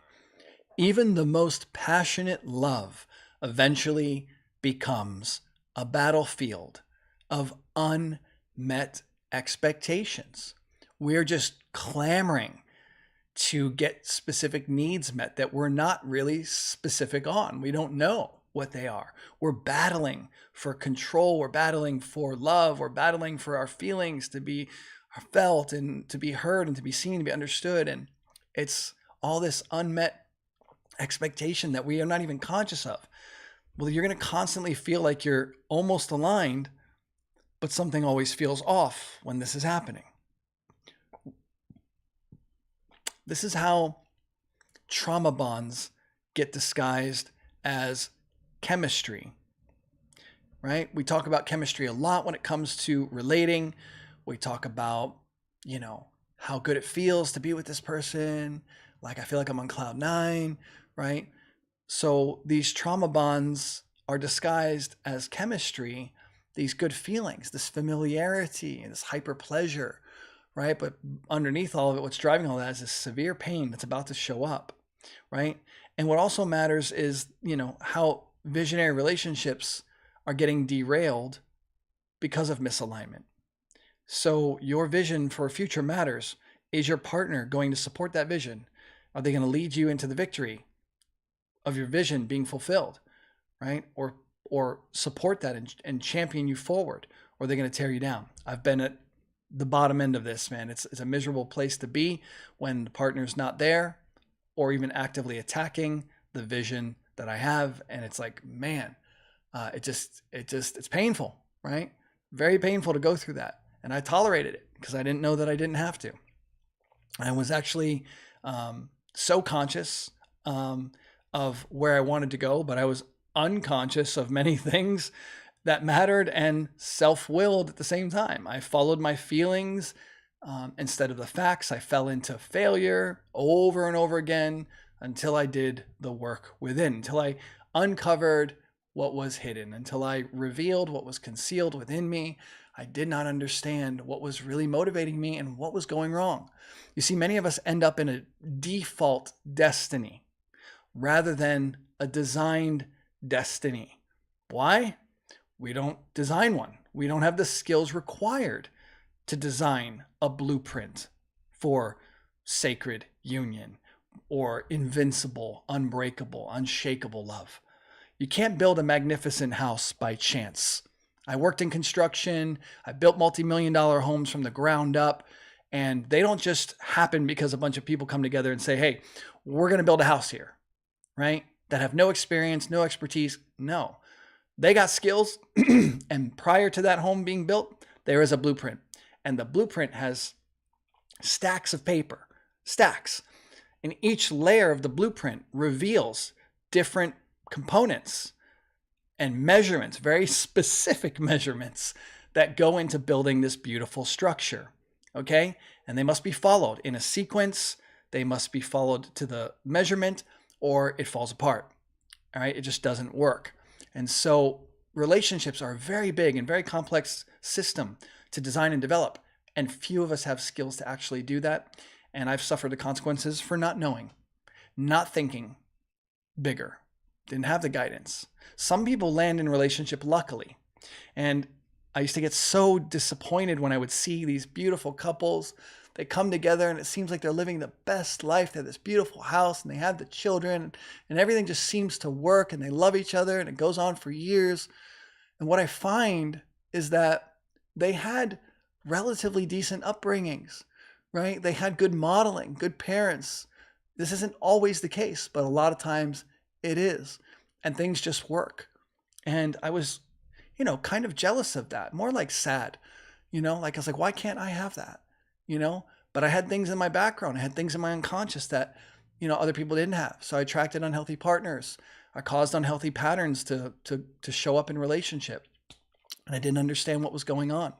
even the most passionate love eventually becomes a battlefield of unmet expectations. We're just clamoring to get specific needs met that we're not really specific on. We don't know what they are. We're battling for control. We're battling for love. We're battling for our feelings to be felt and to be heard and to be seen, to be understood. And it's all this unmet expectation that we are not even conscious of. Well, you're going to constantly feel like you're almost aligned, but something always feels off when this is happening. This is how trauma bonds get disguised as chemistry, right? We talk about chemistry a lot when it comes to relating. We talk about, how good it feels to be with this person. Like, I feel like I'm on cloud 9, right? So these trauma bonds are disguised as chemistry these good feelings, this familiarity, and this hyper pleasure, right? But underneath all of it, what's driving all that is this severe pain that's about to show up, right? And what also matters is, how visionary relationships are getting derailed because of misalignment. So your vision for a future matters. Is your partner going to support that vision? Are they going to lead you into the victory of your vision being fulfilled, right? Or support that and champion you forward? Or are they going to tear you down? I've been at the bottom end of this, man. It's a miserable place to be when the partner's not there or even actively attacking the vision that I have. And it's like, man, it's painful, right? Very painful to go through that. And I tolerated it because I didn't know that I didn't have to. I was actually so conscious of where I wanted to go, but I was unconscious of many things that mattered and self-willed at the same time. I followed my feelings instead of the facts. I fell into failure over and over again until I did the work within, until I uncovered what was hidden, until I revealed what was concealed within me. I did not understand what was really motivating me and what was going wrong. You see, many of us end up in a default destiny rather than a designed destiny. Why? We don't design one. We don't have the skills required to design a blueprint for sacred union or invincible, unbreakable, unshakable love. You can't build a magnificent house by chance. I worked in construction. I built multi-million-dollar homes from the ground up, and they don't just happen because a bunch of people come together and say, hey, we're going to build a house here, right? That have no experience, no expertise. No, they got skills. And prior to that home being built, there is a blueprint, and the blueprint has stacks of paper, stacks. And each layer of the blueprint reveals different components and measurements, very specific measurements that go into building this beautiful structure, okay? And they must be followed in a sequence. They must be followed to the measurement or it falls apart, all right? It just doesn't work. And so relationships are a very big and very complex system to design and develop, and few of us have skills to actually do that. And I've suffered the consequences for not knowing, not thinking bigger, didn't have the guidance. Some people land in relationship luckily. And I used to get so disappointed when I would see these beautiful couples. They come together and it seems like they're living the best life. They have this beautiful house and they have the children and everything just seems to work and they love each other and it goes on for years. And what I find is that they had relatively decent upbringings, right? They had good modeling, good parents. This isn't always the case, but a lot of times it is. And things just work. And I was, kind of jealous of that, more like sad, like I was like, why can't I have that? But I had things in my background. I had things in my unconscious that, other people didn't have. So I attracted unhealthy partners. I caused unhealthy patterns to show up in relationship. And I didn't understand what was going on.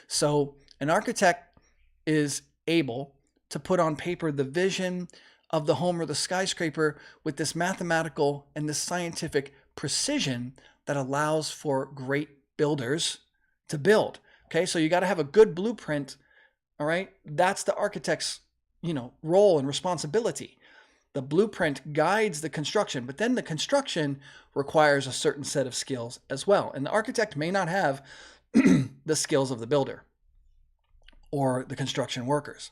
So an architect is able to put on paper the vision of the home or the skyscraper with this mathematical and this scientific precision that allows for great builders to build. Okay, so you got to have a good blueprint. All right, that's the architect's, role and responsibility. The blueprint guides the construction, but then the construction requires a certain set of skills as well. And the architect may not have the skills of the builder or the construction workers.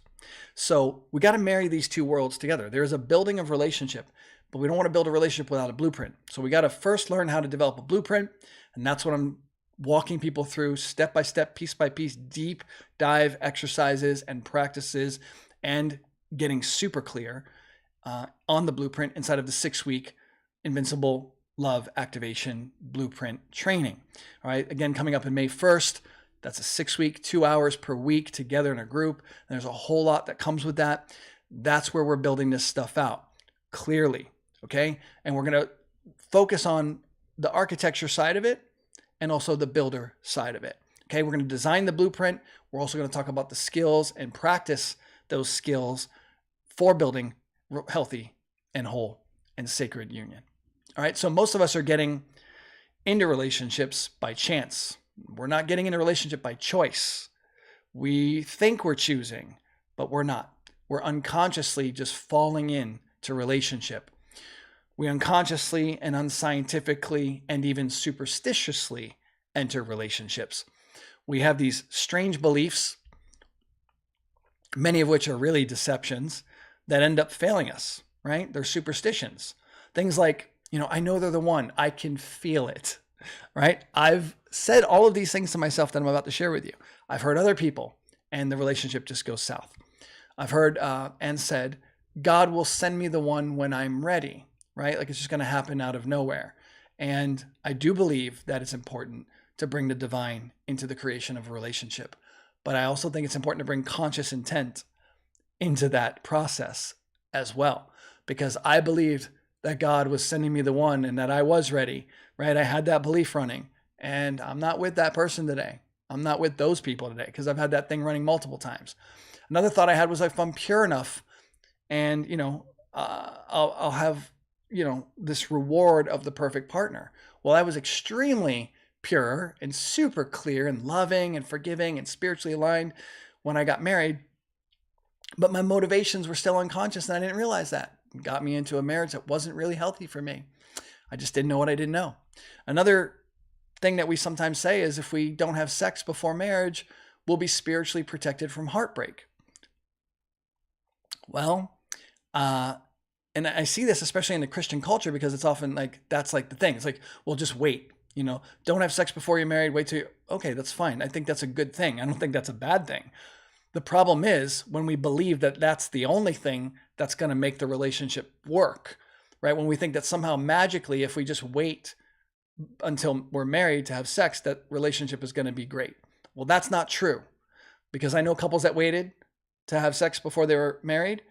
So we got to marry these two worlds together. There's a building of relationship, but we don't want to build a relationship without a blueprint. So we got to first learn how to develop a blueprint. And that's what I'm walking people through step by step, piece by piece, deep dive exercises and practices, and getting super clear on the blueprint inside of the 6-week Invincible Love Activation Blueprint training. All right. Again, coming up in May 1st. That's a 6-week, 2 hours per week together in a group. And there's a whole lot that comes with that. That's where we're building this stuff out clearly. Okay. And we're going to focus on the architecture side of it and also the builder side of it. Okay. We're going to design the blueprint. We're also going to talk about the skills and practice those skills for building healthy and whole and sacred union. All right. So most of us are getting into relationships by chance. We're not getting in a relationship by choice. We think we're choosing, but we're not. We're unconsciously just falling into relationship. We unconsciously and unscientifically and even superstitiously enter relationships. We have these strange beliefs, many of which are really deceptions, that end up failing us, right? They're superstitions. Things like, I know they're the one. I can feel it, right? I've said all of these things to myself that I'm about to share with you. I've heard other people, and the relationship just goes south. I've heard and said, God will send me the one when I'm ready, right? Like it's just going to happen out of nowhere. And I do believe that it's important to bring the divine into the creation of a relationship. But I also think it's important to bring conscious intent into that process as well, because I believed that God was sending me the one and that I was ready, right? I had that belief running, and I'm not with that person today. I'm not with those people today because I've had that thing running multiple times. Another thought I had was, if I'm pure enough and, I'll have, this reward of the perfect partner. Well, I was extremely pure and super clear and loving and forgiving and spiritually aligned when I got married, but my motivations were still unconscious and I didn't realize that. It got me into a marriage that wasn't really healthy for me. I just didn't know what I didn't know. Another thing that we sometimes say is, if we don't have sex before marriage, we'll be spiritually protected from heartbreak. Well, and I see this especially in the Christian culture, because it's often like, that's like the thing. It's like, well, just wait, don't have sex before you're married. Wait till okay, that's fine. I think that's a good thing. I don't think that's a bad thing. The problem is when we believe that that's the only thing that's going to make the relationship work, right? When we think that somehow magically, if we just wait until we're married to have sex, that relationship is going to be great. Well, that's not true, because I know couples that waited to have sex before they were married,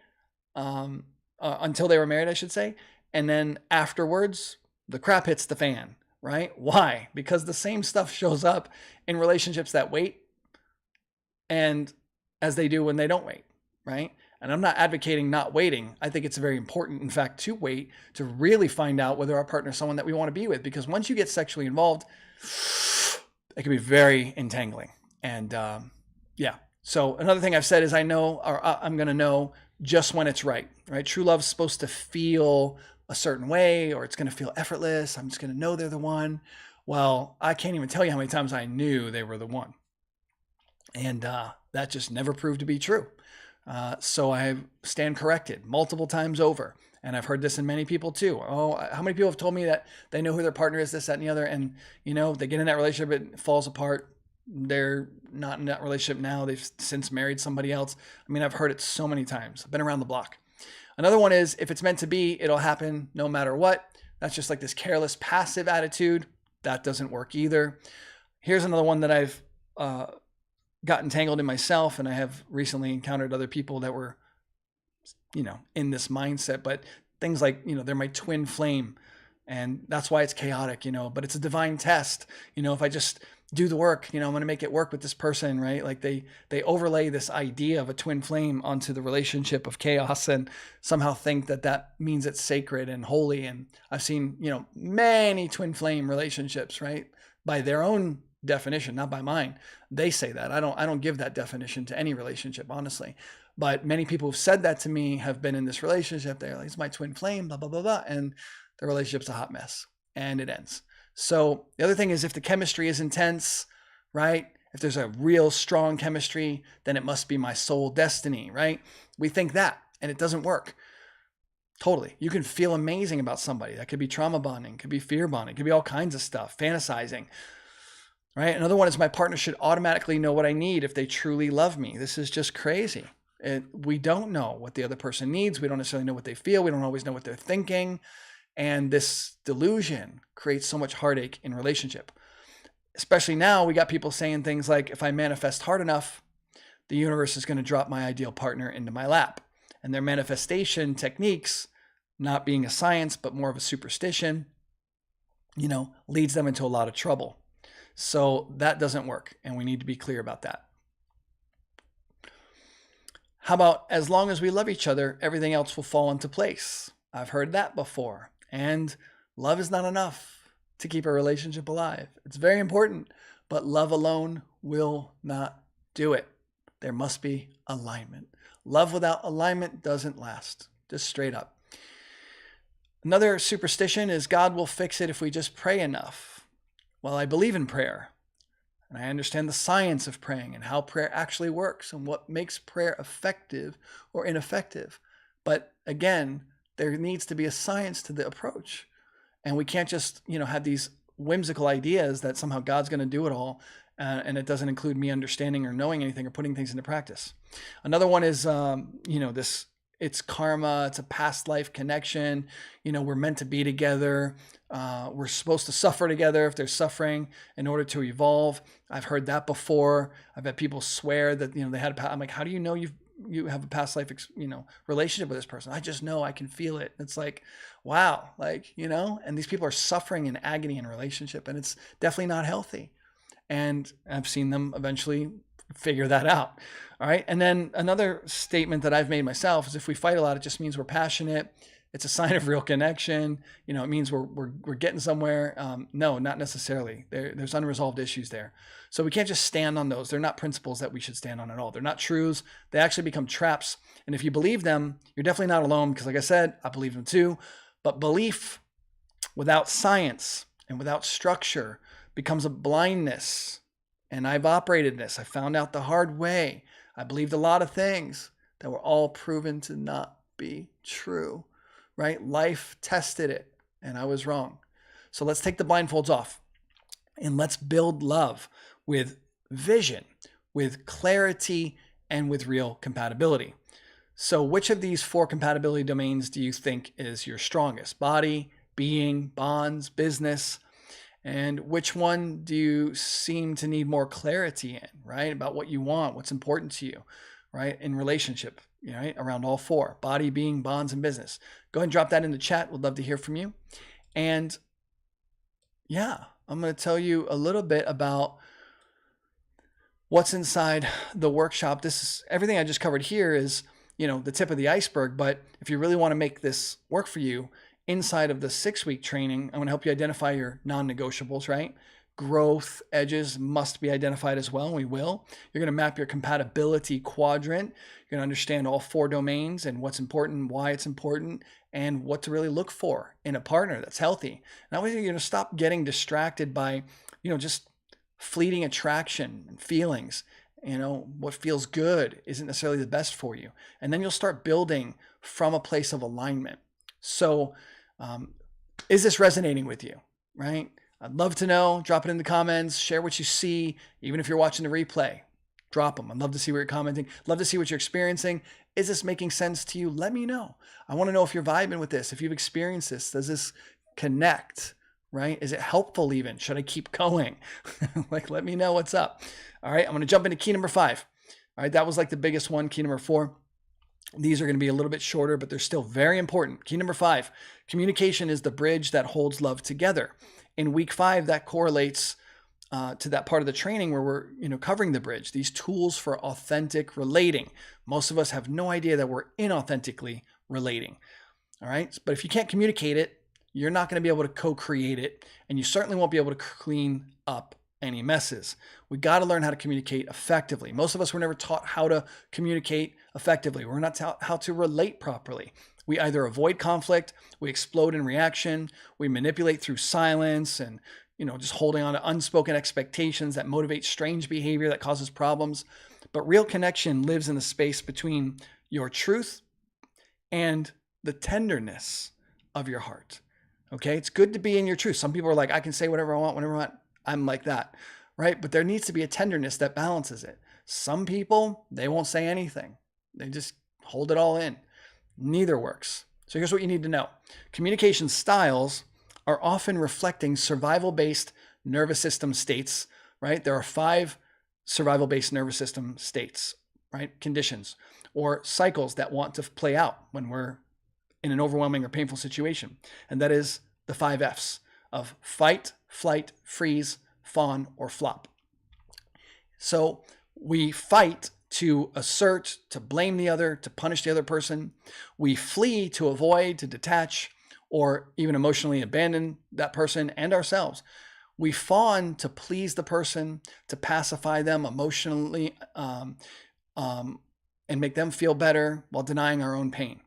until they were married, I should say. And then afterwards, the crap hits the fan, right? Why? Because the same stuff shows up in relationships that wait and as they do when they don't wait, right? And I'm not advocating not waiting. I think it's very important, in fact, to wait to really find out whether our partner is someone that we want to be with. Because once you get sexually involved, it can be very entangling. And yeah. So another thing I've said is, I know, or I'm going to know just when it's right? True love's supposed to feel a certain way, or it's going to feel effortless. I'm just going to know they're the one. Well, I can't even tell you how many times I knew they were the one. And that just never proved to be true. So I stand corrected multiple times over. And I've heard this in many people too. Oh, how many people have told me that they know who their partner is, this, that, and the other. And, they get in that relationship, it falls apart. They're not in that relationship now. They've since married somebody else. I mean, I've heard it so many times. I've been around the block. Another one is, if it's meant to be, it'll happen no matter what. That's just like this careless, passive attitude. That doesn't work either. Here's another one that I've gotten tangled in myself, and I have recently encountered other people that were, in this mindset. But things like, they're my twin flame, and that's why it's chaotic, but it's a divine test. If I just do the work, I'm going to make it work with this person, right? Like they overlay this idea of a twin flame onto the relationship of chaos and somehow think that that means it's sacred and holy. And I've seen, many twin flame relationships, right? By their own definition, not by mine. They say that. I don't give that definition to any relationship, honestly. But many people who've said that to me have been in this relationship. They're like, it's my twin flame, blah, blah, blah, blah. And the relationship's a hot mess and it ends. So the other thing is, if the chemistry is intense, right? If there's a real strong chemistry, then it must be my soul destiny, right? We think that, and it doesn't work. Totally. You can feel amazing about somebody. That could be trauma bonding, could be fear bonding, could be all kinds of stuff, fantasizing, right? Another one is, my partner should automatically know what I need if they truly love me. This is just crazy. We don't know what the other person needs. We don't necessarily know what they feel. We don't always know what they're thinking. And this delusion creates so much heartache in relationship. Especially now, we got people saying things like, if I manifest hard enough, the universe is going to drop my ideal partner into my lap. And their manifestation techniques, not being a science, but more of a superstition, leads them into a lot of trouble. So that doesn't work. And we need to be clear about that. How about, as long as we love each other, everything else will fall into place? I've heard that before. And love is not enough to keep a relationship alive. It's very important, but love alone will not do it. There must be alignment. Love without alignment doesn't last, just straight up. Another superstition is God will fix it if we just pray enough. Well, I believe in prayer, and I understand the science of praying and how prayer actually works and what makes prayer effective or ineffective. But again, there needs to be a science to the approach. And we can't just, have these whimsical ideas that somehow God's going to do it all. And it doesn't include me understanding or knowing anything or putting things into practice. Another one is, it's karma. It's a past life connection. We're meant to be together. We're supposed to suffer together if there's suffering in order to evolve. I've heard that before. I've had people swear that, they had I'm like, how do you know you have a past life, relationship with this person? I just know, I can feel it. It's like, wow, and these people are suffering in agony in a relationship, and it's definitely not healthy. And I've seen them eventually figure that out. All right. And then another statement that I've made myself is if we fight a lot, it just means we're passionate. It's a sign of real connection. It means we're getting somewhere. No, not necessarily. There's unresolved issues there. So we can't just stand on those. They're not principles that we should stand on at all. They're not truths. They actually become traps. And if you believe them, you're definitely not alone, because like I said, I believe them too. But belief without science and without structure becomes a blindness. And I've operated this. I found out the hard way. I believed a lot of things that were all proven to not be true, right? Life tested it, and I was wrong. So let's take the blindfolds off, and let's build love with vision, with clarity, and with real compatibility. So which of these 4 compatibility domains do you think is your strongest? Body, being, bonds, business. And which one do you seem to need more clarity in, right? About what you want, what's important to you, right? In relationship, right? Around all 4, body, being, bonds, and business. Go ahead and drop that in the chat. We'd love to hear from you. And yeah, I'm going to tell you a little bit about what's inside the workshop. This is everything I just covered here is, the tip of the iceberg. But if you really want to make this work for you, inside of the 6-week training, I'm going to help you identify your non-negotiables, right? Growth edges must be identified as well, and we will. You're going to map your compatibility quadrant. You're going to understand all 4 domains and what's important, why it's important, and what to really look for in a partner that's healthy. That way you're going to stop getting distracted by, just fleeting attraction and feelings. What feels good isn't necessarily the best for you. And then you'll start building from a place of alignment. So, is this resonating with you, right? I'd love to know. Drop it in the comments. Share what you see. Even if you're watching the replay, drop them. I'd love to see what you're commenting. Love to see what you're experiencing. Is this making sense to you? Let me know. I want to know if you're vibing with this. If you've experienced this, does this connect, right? Is it helpful even? Should I keep going? Let me know what's up. All right. I'm going to jump into key number 5. All right. That was like the biggest one. Key number 4. These are going to be a little bit shorter, but they're still very important. Key number 5, communication is the bridge that holds love together. In week 5, that correlates to that part of the training where we're, covering the bridge, these tools for authentic relating. Most of us have no idea that we're inauthentically relating. All right. But if you can't communicate it, you're not going to be able to co-create it, and you certainly won't be able to clean up any messes. We got to learn how to communicate effectively. Most of us were never taught how to communicate effectively. We're not taught how to relate properly. We either avoid conflict, we explode in reaction, we manipulate through silence and, just holding on to unspoken expectations that motivate strange behavior that causes problems. But real connection lives in the space between your truth and the tenderness of your heart. Okay. It's good to be in your truth. Some people are like, I can say whatever I want, whenever I want. I'm like that, right? But there needs to be a tenderness that balances it. Some people, they won't say anything. They just hold it all in. Neither works. So here's what you need to know. Communication styles are often reflecting survival-based nervous system states, right? There are 5 survival-based nervous system states, right? Conditions or cycles that want to play out when we're in an overwhelming or painful situation. And that is the 5 F's of fight, flight, freeze, fawn, or flop. So we fight to assert, to blame the other, to punish the other person. We flee to avoid, to detach, or even emotionally abandon that person and ourselves. We fawn to please the person, to pacify them emotionally, and make them feel better while denying our own pain.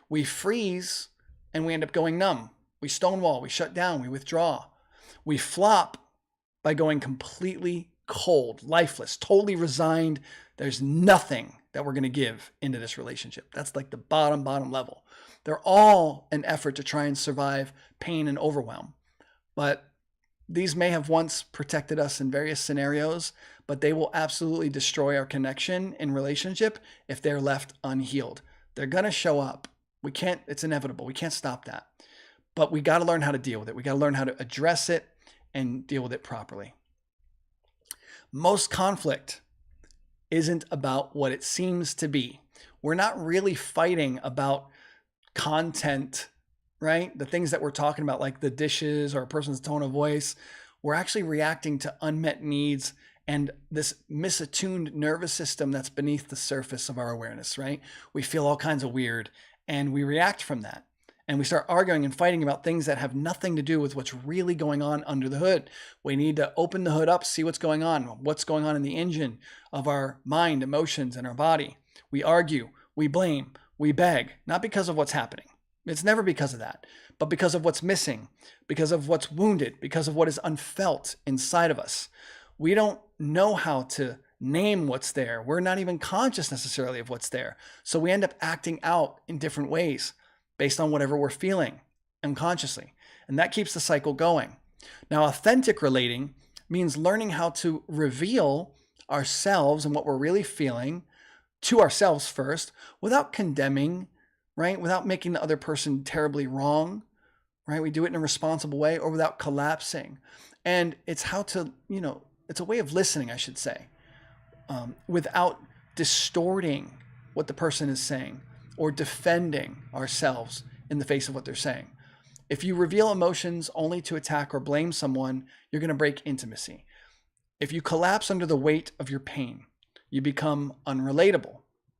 We freeze and we end up going numb. We stonewall, we shut down, we withdraw. We flop by going completely cold, lifeless, totally resigned. There's nothing that we're going to give into this relationship. That's like the bottom level. They're all an effort to try and survive pain and overwhelm. But these may have once protected us in various scenarios, but they will absolutely destroy our connection in relationship if they're left unhealed. They're going to show up. It's inevitable. We can't stop that. But we got to learn how to deal with it. We got to learn how to address it and deal with it properly. Most conflict isn't about what it seems to be. We're not really fighting about content, right? The things that we're talking about, like the dishes or a person's tone of voice. We're actually reacting to unmet needs and this misattuned nervous system that's beneath the surface of our awareness, right? We feel all kinds of weird and we react from that. And we start arguing and fighting about things that have nothing to do with what's really going on under the hood. We need to open the hood up, see what's going on in the engine of our mind, emotions, and our body. We argue, we blame, we beg, not because of what's happening. It's never because of that, but because of what's missing, because of what's wounded, because of what is unfelt inside of us. We don't know how to name what's there. We're not even conscious necessarily of what's there. So we end up acting out in different ways based on whatever we're feeling unconsciously. And that keeps the cycle going. Now, authentic relating means learning how to reveal ourselves and what we're really feeling to ourselves first without condemning, right? Without making the other person terribly wrong, right? We do it in a responsible way or without collapsing. And it's how to, it's a way of listening, I should say, without distorting what the person is saying or defending ourselves in the face of what they're saying. If you reveal emotions only to attack or blame someone, you're going to break intimacy. If you collapse under the weight of your pain, you become unrelatable,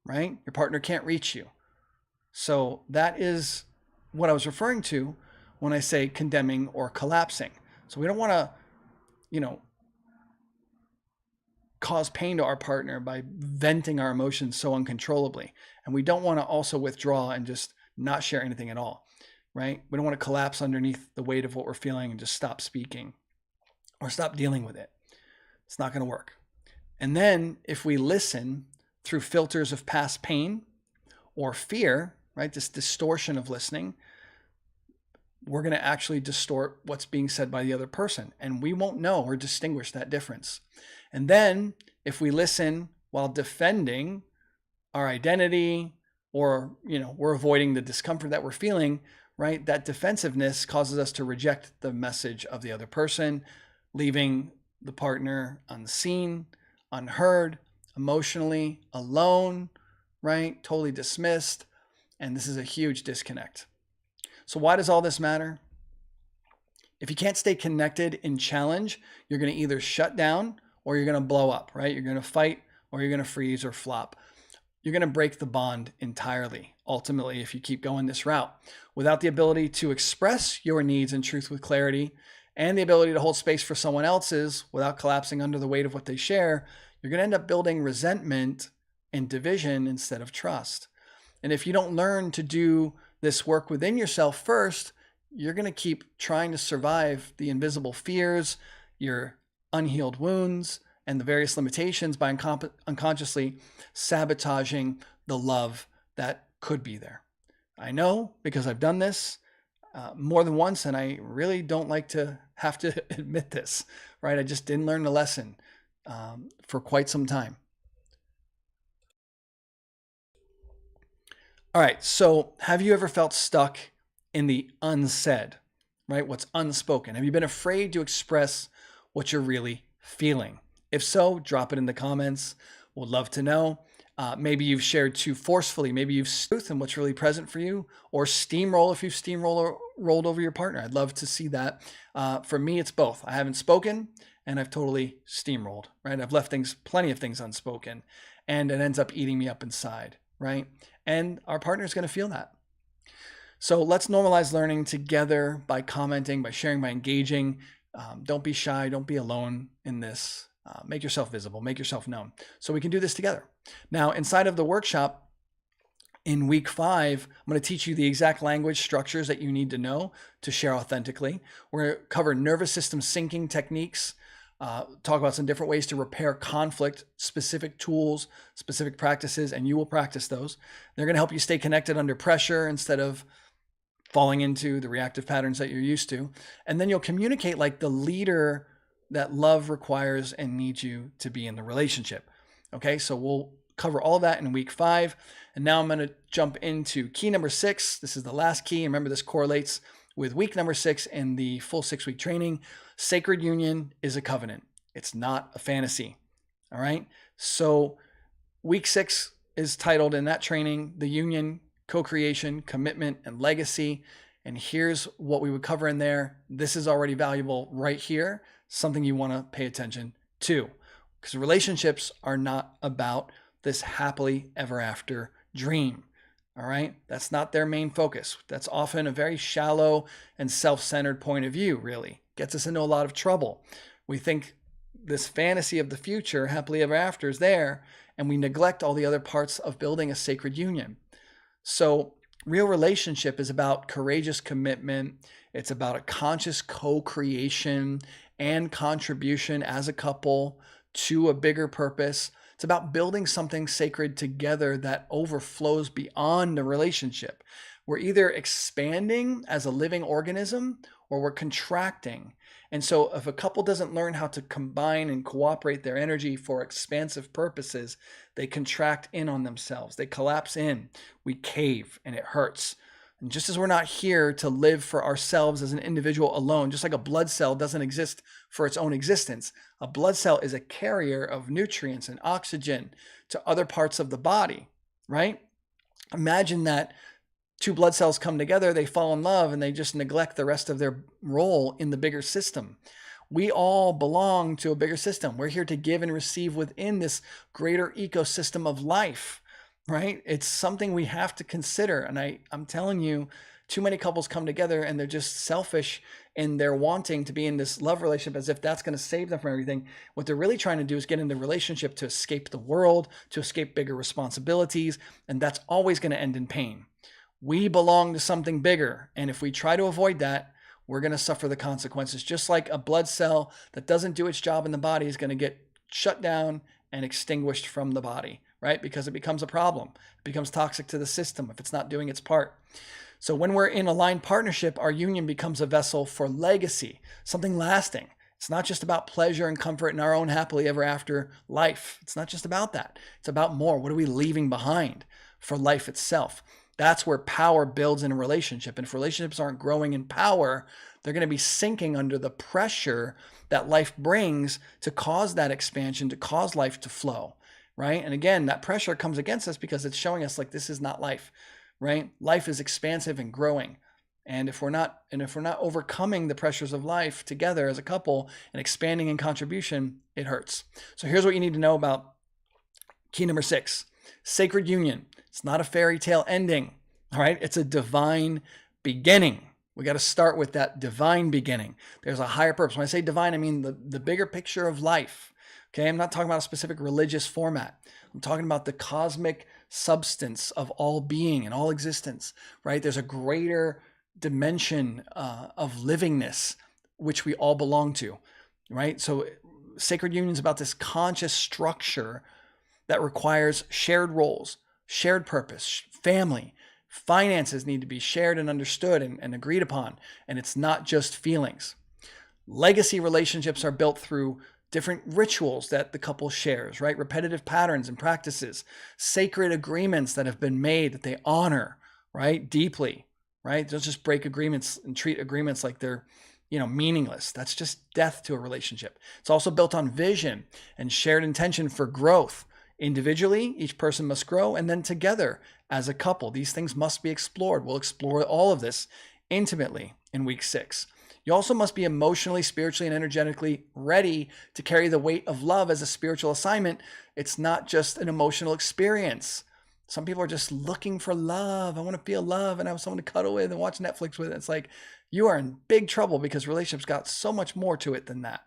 right? Your partner can't reach you. So that is what I was referring to when I say condemning or collapsing. So we don't want to, cause pain to our partner by venting our emotions so uncontrollably. And we don't want to also withdraw and just not share anything at all, right? We don't want to collapse underneath the weight of what we're feeling and just stop speaking or stop dealing with it. It's not going to work. And then if we listen through filters of past pain or fear, right, this distortion of listening, we're going to actually distort what's being said by the other person. And we won't know or distinguish that difference. And then if we listen while defending our identity or, we're avoiding the discomfort that we're feeling, right? That defensiveness causes us to reject the message of the other person, leaving the partner unseen, unheard, emotionally alone, right? Totally dismissed. And this is a huge disconnect. So why does all this matter? If you can't stay connected in challenge, you're going to either shut down or you're going to blow up, right? You're going to fight or you're going to freeze or flop. You're going to break the bond entirely, ultimately, if you keep going this route. Without the ability to express your needs and truth with clarity and the ability to hold space for someone else's without collapsing under the weight of what they share, you're going to end up building resentment and division instead of trust. And if you don't learn to do this work within yourself first, you're going to keep trying to survive the invisible fears, your unhealed wounds, and the various limitations by unconsciously sabotaging the love that could be there. I know because I've done this more than once, and I really don't like to have to admit this, right? I just didn't learn the lesson for quite some time. All right, so have you ever felt stuck in the unsaid, right? What's unspoken? Have you been afraid to express what you're really feeling? If so, drop it in the comments. We'd love to know. Maybe you've shared too forcefully. Maybe you've truth and what's really present for you, or steamroll if you've rolled over your partner. I'd love to see that. For me, it's both. I haven't spoken and I've totally steamrolled, right? I've left plenty of things unspoken, and it ends up eating me up inside, right? And our partner is going to feel that. So let's normalize learning together by commenting, by sharing, by engaging. Don't be shy. Don't be alone in this. Make yourself visible. Make yourself known. So we can do this together. Now, inside of the workshop, in week 5, I'm going to teach you the exact language structures that you need to know to share authentically. We're going to cover nervous system syncing techniques, talk about some different ways to repair conflict, specific tools, specific practices, and you will practice those. They're going to help you stay connected under pressure instead of falling into the reactive patterns that you're used to. And then you'll communicate like the leader that love requires and needs you to be in the relationship. Okay, so we'll cover all of that in week 5. And now I'm going to jump into key number 6. This is the last key. Remember, this correlates with week number 6 in the full 6-week training. Sacred union is a covenant. It's not a fantasy. All right. So week 6 is titled in that training, The Union, Co-Creation, Commitment, and Legacy. And here's what we would cover in there. This is already valuable right here. Something you want to pay attention to, because relationships are not about this happily ever after dream. All right. That's not their main focus. That's often a very shallow and self-centered point of view, really. Gets us into a lot of trouble. We think this fantasy of the future, happily ever after, is there, and we neglect all the other parts of building a sacred union. So real relationship is about courageous commitment. It's about a conscious co-creation and contribution as a couple to a bigger purpose. It's about building something sacred together that overflows beyond the relationship. We're either expanding as a living organism or we're contracting. And so if a couple doesn't learn how to combine and cooperate their energy for expansive purposes, they contract in on themselves. They collapse in. We cave and it hurts. And just as we're not here to live for ourselves as an individual alone, just like a blood cell doesn't exist for its own existence, a blood cell is a carrier of nutrients and oxygen to other parts of the body, right? Imagine that 2 blood cells come together, they fall in love, and they just neglect the rest of their role in the bigger system. We all belong to a bigger system. We're here to give and receive within this greater ecosystem of life, right? It's something we have to consider. And I'm telling you, too many couples come together and they're just selfish in their wanting to be in this love relationship as if that's going to save them from everything. What they're really trying to do is get in the relationship to escape the world, to escape bigger responsibilities. And that's always going to end in pain. We belong to something bigger. And if we try to avoid that, we're going to suffer the consequences. Just like a blood cell that doesn't do its job in the body is going to get shut down and extinguished from the body, right? Because it becomes a problem. It becomes toxic to the system if it's not doing its part. So when we're in aligned partnership, our union becomes a vessel for legacy, something lasting. It's not just about pleasure and comfort in our own happily ever after life. It's not just about that. It's about more. What are we leaving behind for life itself? That's where power builds in a relationship. And if relationships aren't growing in power, they're going to be sinking under the pressure that life brings to cause that expansion, to cause life to flow, right? And again, that pressure comes against us because it's showing us like this is not life, right? Life is expansive and growing. And if we're not overcoming the pressures of life together as a couple and expanding in contribution, it hurts. So here's what you need to know about key number 6, sacred union. It's not a fairy tale ending, all right? It's a divine beginning. We got to start with that divine beginning. There's a higher purpose. When I say divine, I mean the bigger picture of life, okay? I'm not talking about a specific religious format. I'm talking about the cosmic substance of all being and all existence, right? There's a greater dimension of livingness, which we all belong to, right? So sacred union is about this conscious structure that requires shared roles, shared purpose, family, finances need to be shared and understood and agreed upon. And it's not just feelings. Legacy relationships are built through different rituals that the couple shares, right? Repetitive patterns and practices, sacred agreements that have been made that they honor, right? Deeply, right? Don't just break agreements and treat agreements like they're, meaningless. That's just death to a relationship. It's also built on vision and shared intention for growth. Individually, each person must grow, and then together as a couple, these things must be explored. We'll explore all of this intimately in week 6. You also must be emotionally, spiritually, and energetically ready to carry the weight of love as a spiritual assignment. It's not just an emotional experience. Some people are just looking for love. I want to feel love and have someone to cuddle with and watch Netflix with. It's like, you are in big trouble, because relationships got so much more to it than that.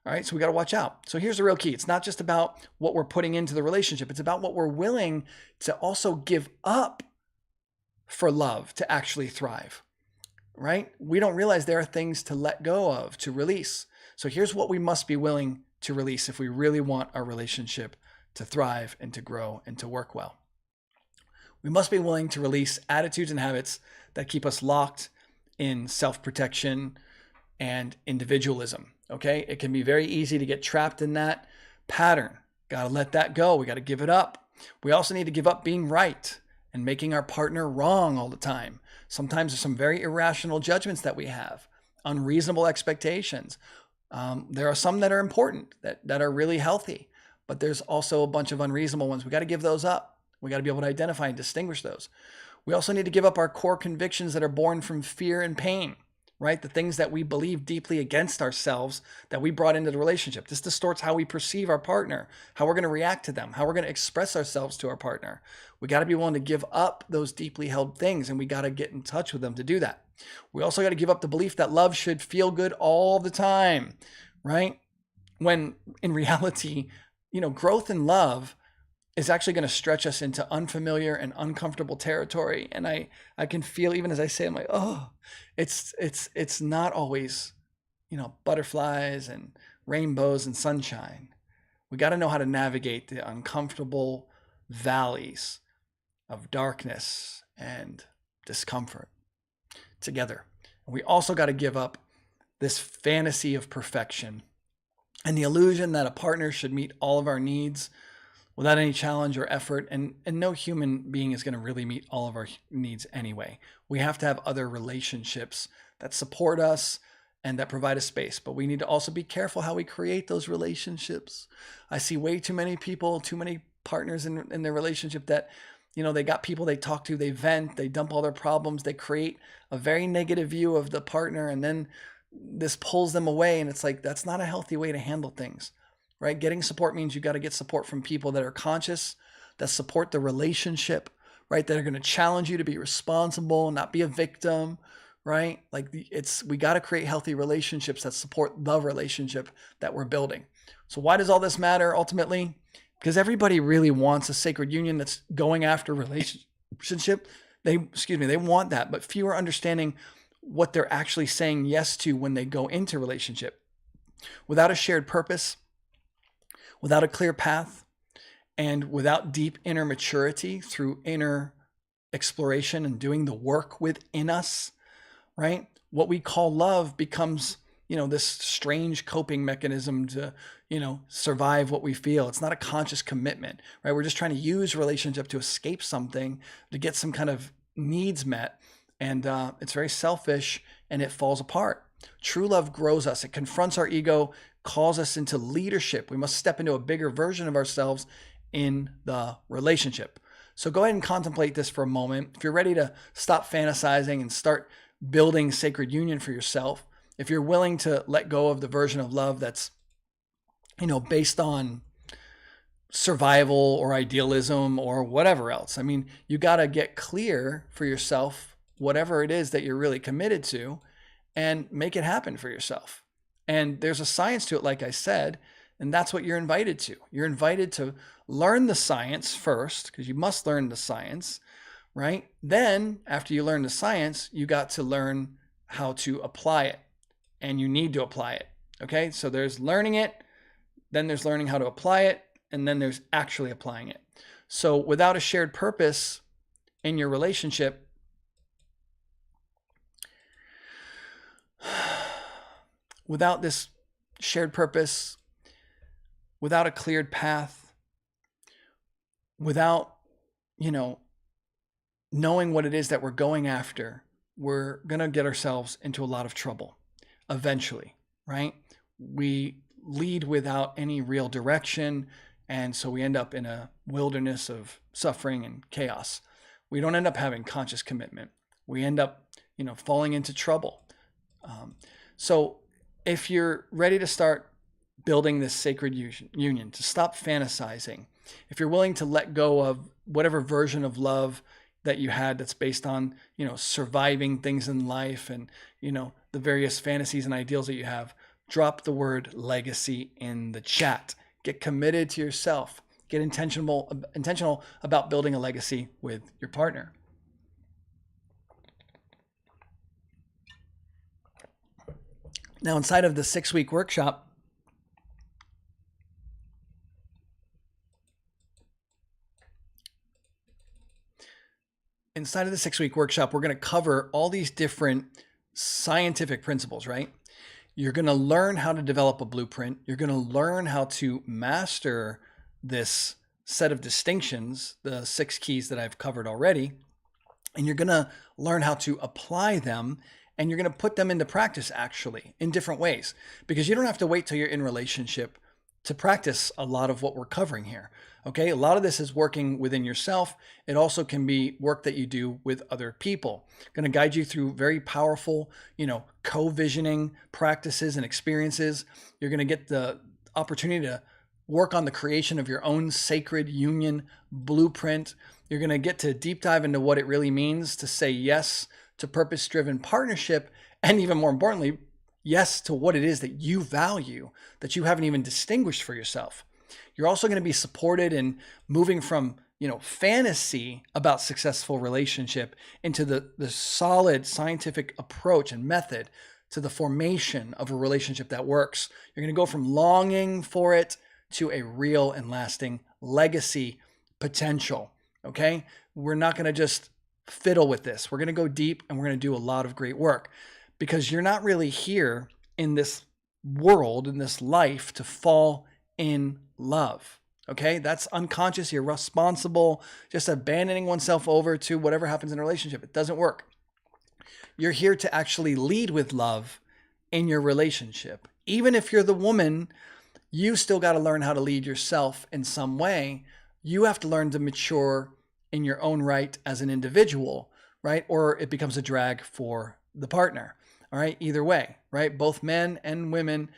All right, so we got to watch out. So here's the real key. It's not just about what we're putting into the relationship. It's about what we're willing to also give up for love to actually thrive, right? We don't realize there are things to let go of, to release. So here's what we must be willing to release if we really want our relationship to thrive and to grow and to work well. We must be willing to release attitudes and habits that keep us locked in self-protection and individualism, okay? It can be very easy to get trapped in that pattern. Got to let that go. We got to give it up. We also need to give up being right and making our partner wrong all the time. Sometimes there's some very irrational judgments that we have, unreasonable expectations. There are some that are important, that are really healthy, but there's also a bunch of unreasonable ones. We got to give those up. We got to be able to identify and distinguish those. We also need to give up our core convictions that are born from fear and pain, right? The things that we believe deeply against ourselves that we brought into the relationship. This distorts how we perceive our partner, how we're going to react to them, how we're going to express ourselves to our partner. We got to be willing to give up those deeply held things, and we got to get in touch with them to do that. We also got to give up the belief that love should feel good all the time, right? When in reality, growth in love is actually going to stretch us into unfamiliar and uncomfortable territory. And I can feel, even as I say, I'm like, oh, it's not always, butterflies and rainbows and sunshine. We got to know how to navigate the uncomfortable valleys of darkness and discomfort together. We also got to give up this fantasy of perfection and the illusion that a partner should meet all of our needs without any challenge or effort. And no human being is going to really meet all of our needs anyway. We have to have other relationships that support us and that provide a space. But we need to also be careful how we create those relationships. I see way too many people, too many partners in their relationship that, they got people they talk to, they vent, they dump all their problems, they create a very negative view of the partner, and then this pulls them away. And it's like, that's not a healthy way to handle things, right? Getting support means you got to get support from people that are conscious, that support the relationship, right? That are going to challenge you to be responsible, not be a victim, right? We got to create healthy relationships that support the relationship that we're building. So why does all this matter ultimately? Because everybody really wants a sacred union that's going after relationship. They want that, but few are understanding what they're actually saying yes to when they go into relationship. Without a shared purpose, without a clear path, and without deep inner maturity through inner exploration and doing the work within us, right? What we call love becomes, this strange coping mechanism to, survive what we feel. It's not a conscious commitment, right? We're just trying to use relationship to escape something, to get some kind of needs met. And it's very selfish, and it falls apart. True love grows us. It confronts our ego, calls us into leadership. We must step into a bigger version of ourselves in the relationship. So go ahead and contemplate this for a moment. If you're ready to stop fantasizing and start building sacred union for yourself, if you're willing to let go of the version of love that's, based on survival or idealism or whatever else. I mean, you got to get clear for yourself, whatever it is that you're really committed to, and make it happen for yourself. And there's a science to it, like I said, and that's what you're invited to. You're invited to learn the science first, because you must learn the science, right? Then after you learn the science, you got to learn how to apply it, and you need to apply it. Okay. So there's learning it, then there's learning how to apply it, and then there's actually applying it. So without a shared purpose in your relationship, without this shared purpose, without a cleared path, without, knowing what it is that we're going after, we're going to get ourselves into a lot of trouble eventually, right? We lead without any real direction. And so we end up in a wilderness of suffering and chaos. We don't end up having conscious commitment. We end up, falling into trouble. So if you're ready to start building this sacred union, to stop fantasizing, if you're willing to let go of whatever version of love that you had that's based on, surviving things in life and, the various fantasies and ideals that you have, drop the word legacy in the chat. Get committed to yourself. Get intentional about building a legacy with your partner. Now, inside of the 6-week workshop, we're going to cover all these different scientific principles, right? You're going to learn how to develop a blueprint. You're going to learn how to master this set of distinctions, the 6 keys that I've covered already. And you're going to learn how to apply them, and you're going to put them into practice actually in different ways, because you don't have to wait till you're in relationship to practice a lot of what we're covering here. Okay, a lot of this is working within yourself. It also can be work that you do with other people. I'm going to guide you through very powerful, co-visioning practices and experiences. You're going to get the opportunity to work on the creation of your own sacred union blueprint. You're going to get to deep dive into what it really means to say yes to purpose-driven partnership, and even more importantly, yes to what it is that you value that you haven't even distinguished for yourself. You're also going to be supported in moving from, fantasy about successful relationship into the solid scientific approach and method to the formation of a relationship that works. You're going to go from longing for it to a real and lasting legacy potential. Okay? We're not going to just fiddle with this. We're going to go deep, and we're going to do a lot of great work, because you're not really here in this world, in this life, to fall in love. Okay? That's unconscious, irresponsible, just abandoning oneself over to whatever happens in a relationship. It doesn't work. You're here to actually lead with love in your relationship. Even if you're the woman, you still got to learn how to lead yourself in some way. You have to learn to mature in your own right as an individual, right? Or it becomes a drag for the partner. All right. Either way, right? Both men and women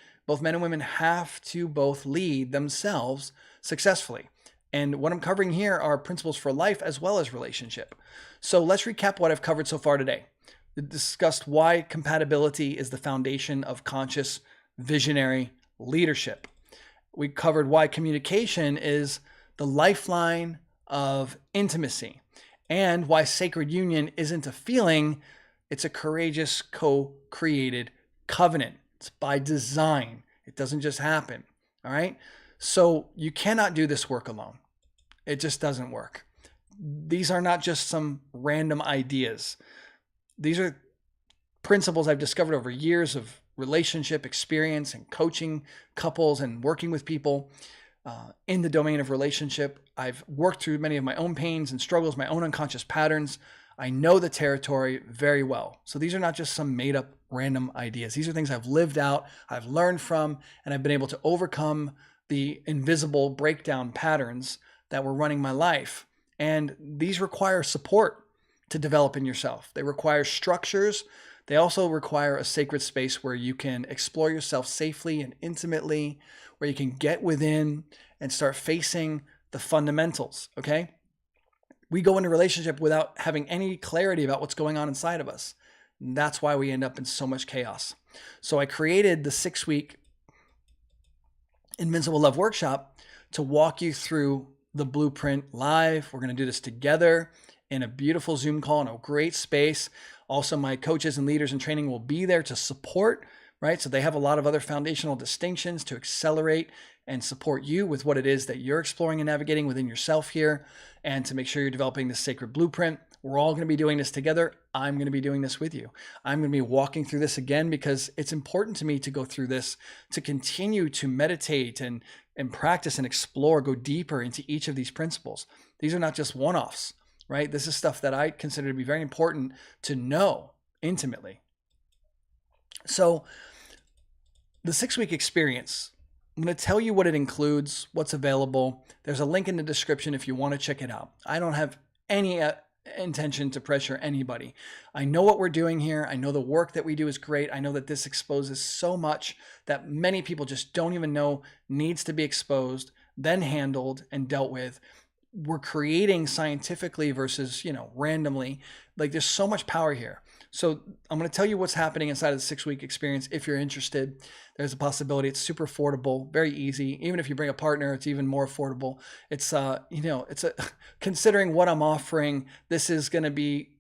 have to both lead themselves successfully. And what I'm covering here are principles for life as well as relationship. So let's recap what I've covered so far today. We discussed why compatibility is the foundation of conscious, visionary leadership. We covered why communication is the lifeline of intimacy, and why sacred union isn't a feeling, it's a courageous co-created covenant. It's by design. It doesn't just happen. All right. So you cannot do this work alone. It just doesn't work. These are not just some random ideas. These are principles I've discovered over years of relationship experience and coaching couples and working with people in the domain of relationship. I've worked through many of my own pains and struggles, my own unconscious patterns. I know the territory very well. So these are not just some made up random ideas. These are things I've lived out, I've learned from, and I've been able to overcome the invisible breakdown patterns that were running my life. And these require support to develop in yourself. They require structures. They also require a sacred space where you can explore yourself safely and intimately, where you can get within and start facing the fundamentals, okay? We go into a relationship without having any clarity about what's going on inside of us. And that's why we end up in so much chaos. So I created the 6-week Invincible Love workshop to walk you through the blueprint live. We're going to do this together in a beautiful Zoom call in a great space. Also, my coaches and leaders in training will be there to support, right? So they have a lot of other foundational distinctions to accelerate and support you with what it is that you're exploring and navigating within yourself here, and to make sure you're developing this sacred blueprint. We're all going to be doing this together. I'm going to be doing this with you. I'm going to be walking through this again because it's important to me to go through this, to continue to meditate and practice and explore, go deeper into each of these principles. These are not just one-offs, right? This is stuff that I consider to be very important to know intimately. So the 6-week experience, I'm going to tell you what it includes, what's available. There's a link in the description if you want to check it out. I don't have any intention to pressure anybody. I know what we're doing here. I know the work that we do is great. I know that this exposes so much that many people just don't even know needs to be exposed, then handled and dealt with. we're creating scientifically versus, randomly. Like there's so much power here. So I'm going to tell you what's happening inside of the 6-week experience. If you're interested, there's a possibility. It's super affordable, very easy. Even if you bring a partner, it's even more affordable. It's, considering what I'm offering, this is going to be,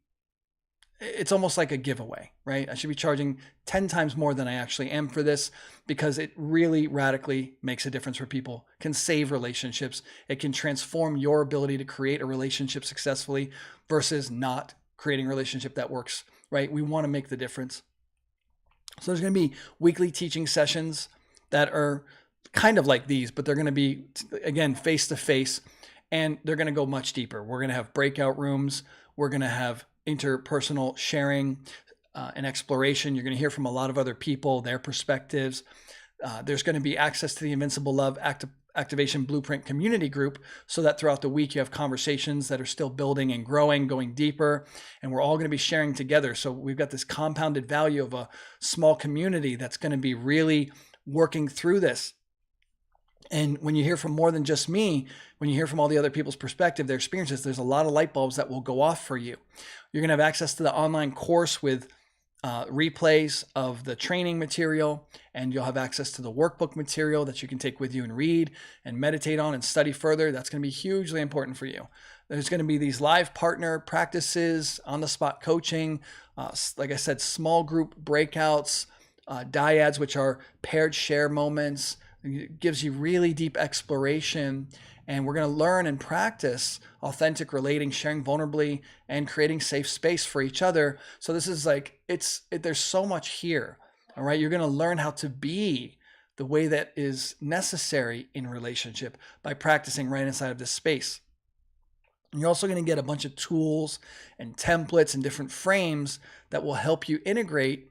it's almost like a giveaway, right? I should be charging 10 times more than I actually am for this because it really radically makes a difference for people, can save relationships. It can transform your ability to create a relationship successfully versus not creating a relationship that works, right? We want to make the difference. So there's going to be weekly teaching sessions that are kind of like these, but they're going to be, again, face-to-face, and they're going to go much deeper. We're going to have breakout rooms. We're going to have interpersonal sharing and exploration. You're going to hear from a lot of other people, their perspectives. There's going to be access to the Invincible Love Activation Blueprint community group so that throughout the week you have conversations that are still building and growing, going deeper, and we're all going to be sharing together. So we've got this compounded value of a small community that's going to be really working through this. And when you hear from more than just me, when you hear from all the other people's perspective, their experiences, there's a lot of light bulbs that will go off for you. You're going to have access to the online course with replays of the training material, and you'll have access to the workbook material that you can take with you and read and meditate on and study further. That's going to be hugely important for you. There's going to be these live partner practices, on-the-spot coaching, like I said, small group breakouts, dyads, which are paired share moments. It gives you really deep exploration, and we're going to learn and practice authentic relating, sharing vulnerably, and creating safe space for each other. So this is like, there's so much here. All right. You're going to learn how to be the way that is necessary in relationship by practicing right inside of this space. And you're also going to get a bunch of tools and templates and different frames that will help you integrate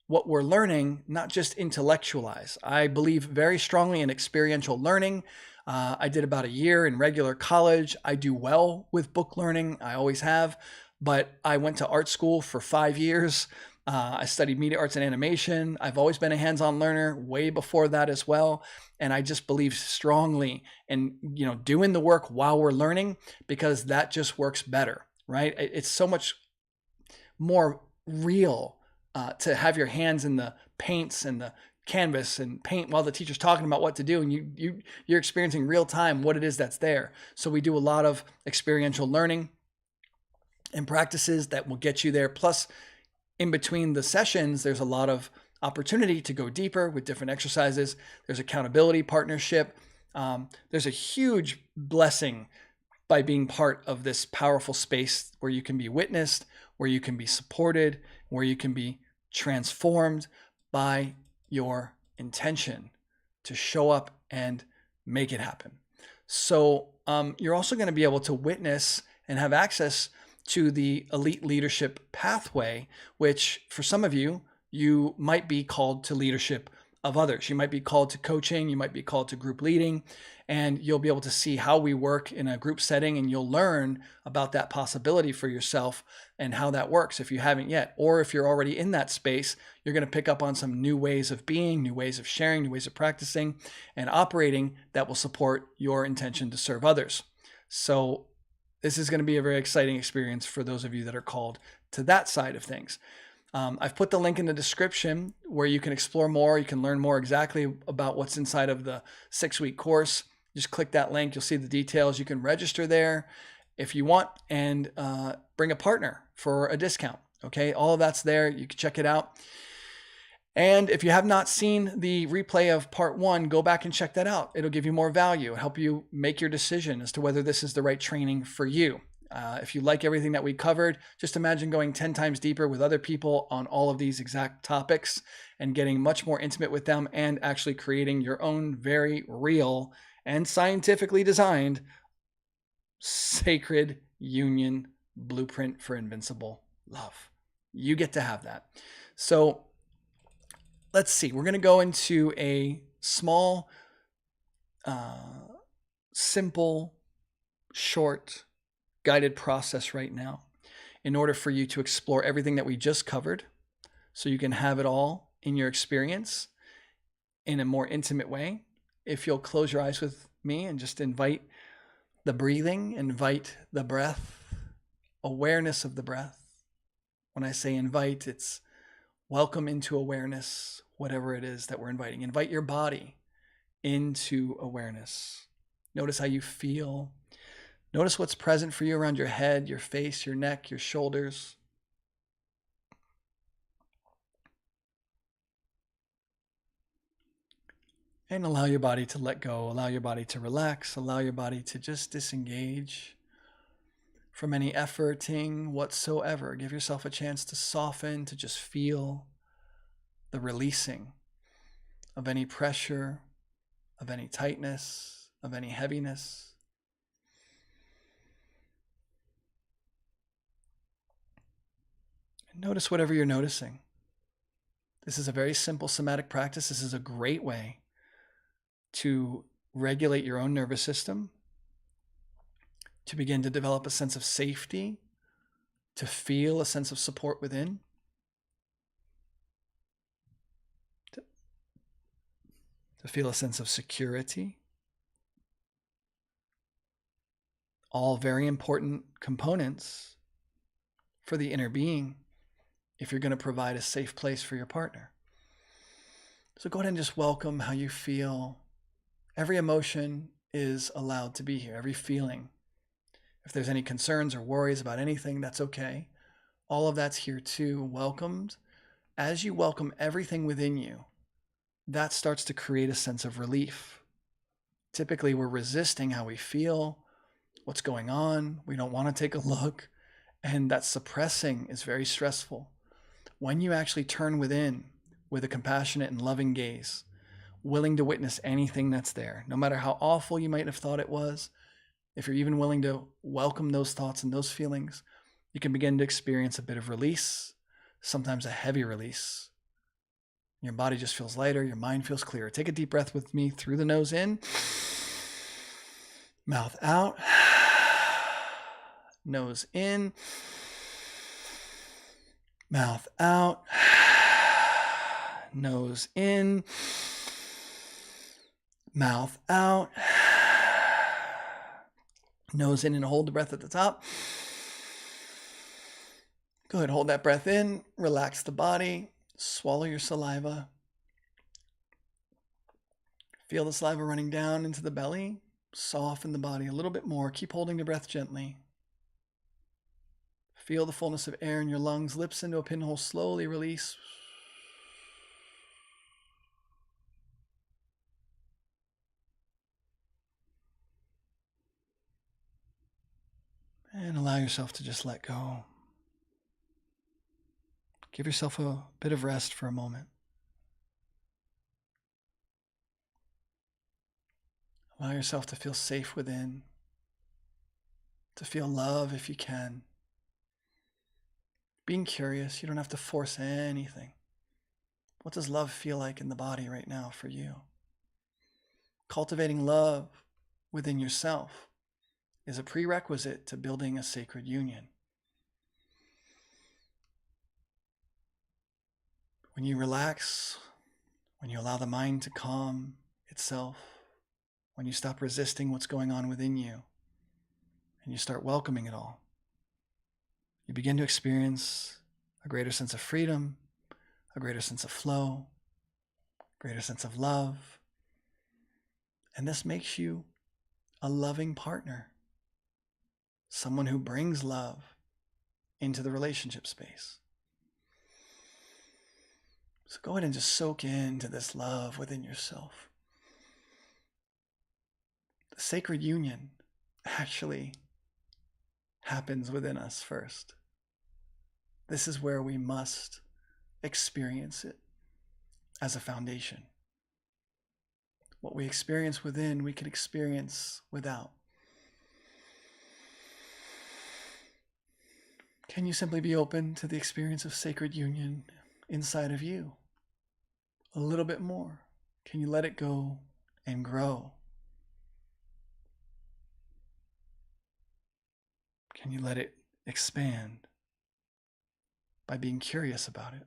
what we're learning, not just intellectualize. I believe very strongly in experiential learning. I did about a year in regular college. I do well with book learning. I always have, but I went to art school for 5 years. I studied media arts and animation. I've always been a hands-on learner way before that as well. And I just believe strongly in, doing the work while we're learning, because that just works better, right? It's so much more real to have your hands in the paints and the canvas and paint while the teacher's talking about what to do, and you're experiencing real time what it is that's there. So we do a lot of experiential learning and practices that will get you there. Plus, in between the sessions, there's a lot of opportunity to go deeper with different exercises. There's accountability, partnership. There's a huge blessing by being part of this powerful space where you can be witnessed, where you can be supported, where you can be transformed by your intention to show up and make it happen. So you're also going to be able to witness and have access to the elite leadership pathway, which for some of you, you might be called to leadership of others. You might be called to coaching, you might be called to group leading, and you'll be able to see how we work in a group setting, and you'll learn about that possibility for yourself and how that works if you haven't yet. Or if you're already in that space, you're going to pick up on some new ways of being, new ways of sharing, new ways of practicing and operating that will support your intention to serve others. So this is going to be a very exciting experience for those of you that are called to that side of things. I've put the link in the description where you can explore more. You can learn more exactly about what's inside of the 6-week course. Just click that link. You'll see the details. You can register there if you want, and bring a partner for a discount. Okay, all of that's there. You can check it out. And if you have not seen the replay of part 1, go back and check that out. It'll give you more value, help you make your decision as to whether this is the right training for you. If you like everything that we covered, just imagine going 10 times deeper with other people on all of these exact topics and getting much more intimate with them, and actually creating your own very real and scientifically designed sacred union blueprint for invincible love. You get to have that. So let's see. We're going to go into a small, simple, short, guided process right now in order for you to explore everything that we just covered, so you can have it all in your experience in a more intimate way. If you'll close your eyes with me and just invite the breathing, invite the breath, awareness of the breath. When I say invite, it's welcome into awareness, whatever it is that we're inviting. Invite your body into awareness. Notice how you feel. Notice what's present for you around your head, your face, your neck, your shoulders. And allow your body to let go, allow your body to relax, allow your body to just disengage from any efforting whatsoever. Give yourself a chance to soften, to just feel the releasing of any pressure, of any tightness, of any heaviness. And notice whatever you're noticing. This is a very simple somatic practice. This is a great way to regulate your own nervous system, to begin to develop a sense of safety, to feel a sense of support within, to feel a sense of security. All very important components for the inner being if you're going to provide a safe place for your partner. So go ahead and just welcome how you feel. Every emotion is allowed to be here, every feeling. If there's any concerns or worries about anything, that's okay. All of that's here too, welcomed. As you welcome everything within you, that starts to create a sense of relief. Typically, we're resisting how we feel, what's going on. We don't want to take a look. And that suppressing is very stressful. When you actually turn within with a compassionate and loving gaze, willing to witness anything that's there, no matter how awful you might have thought it was, if you're even willing to welcome those thoughts and those feelings, you can begin to experience a bit of release, sometimes a heavy release. Your body just feels lighter, your mind feels clearer. Take a deep breath with me through the nose in, mouth out, nose in, mouth out, nose in, mouth out, nose in, and hold the breath at the top. Good, hold that breath in, relax the body, swallow your saliva. Feel the saliva running down into the belly, soften the body a little bit more, keep holding the breath gently. Feel the fullness of air in your lungs, lips into a pinhole, slowly release. And allow yourself to just let go. Give yourself a bit of rest for a moment. Allow yourself to feel safe within, to feel love if you can. Being curious, you don't have to force anything. What does love feel like in the body right now for you? Cultivating love within yourself is a prerequisite to building a sacred union. When you relax, when you allow the mind to calm itself, when you stop resisting what's going on within you, and you start welcoming it all, you begin to experience a greater sense of freedom, a greater sense of flow, a greater sense of love. And this makes you a loving partner, someone who brings love into the relationship space. So go ahead and just soak into this love within yourself. The sacred union actually happens within us first. This is where we must experience it as a foundation. What we experience within, we can experience without. Can you simply be open to the experience of sacred union inside of you a little bit more? Can you let it go and grow? Can you let it expand by being curious about it,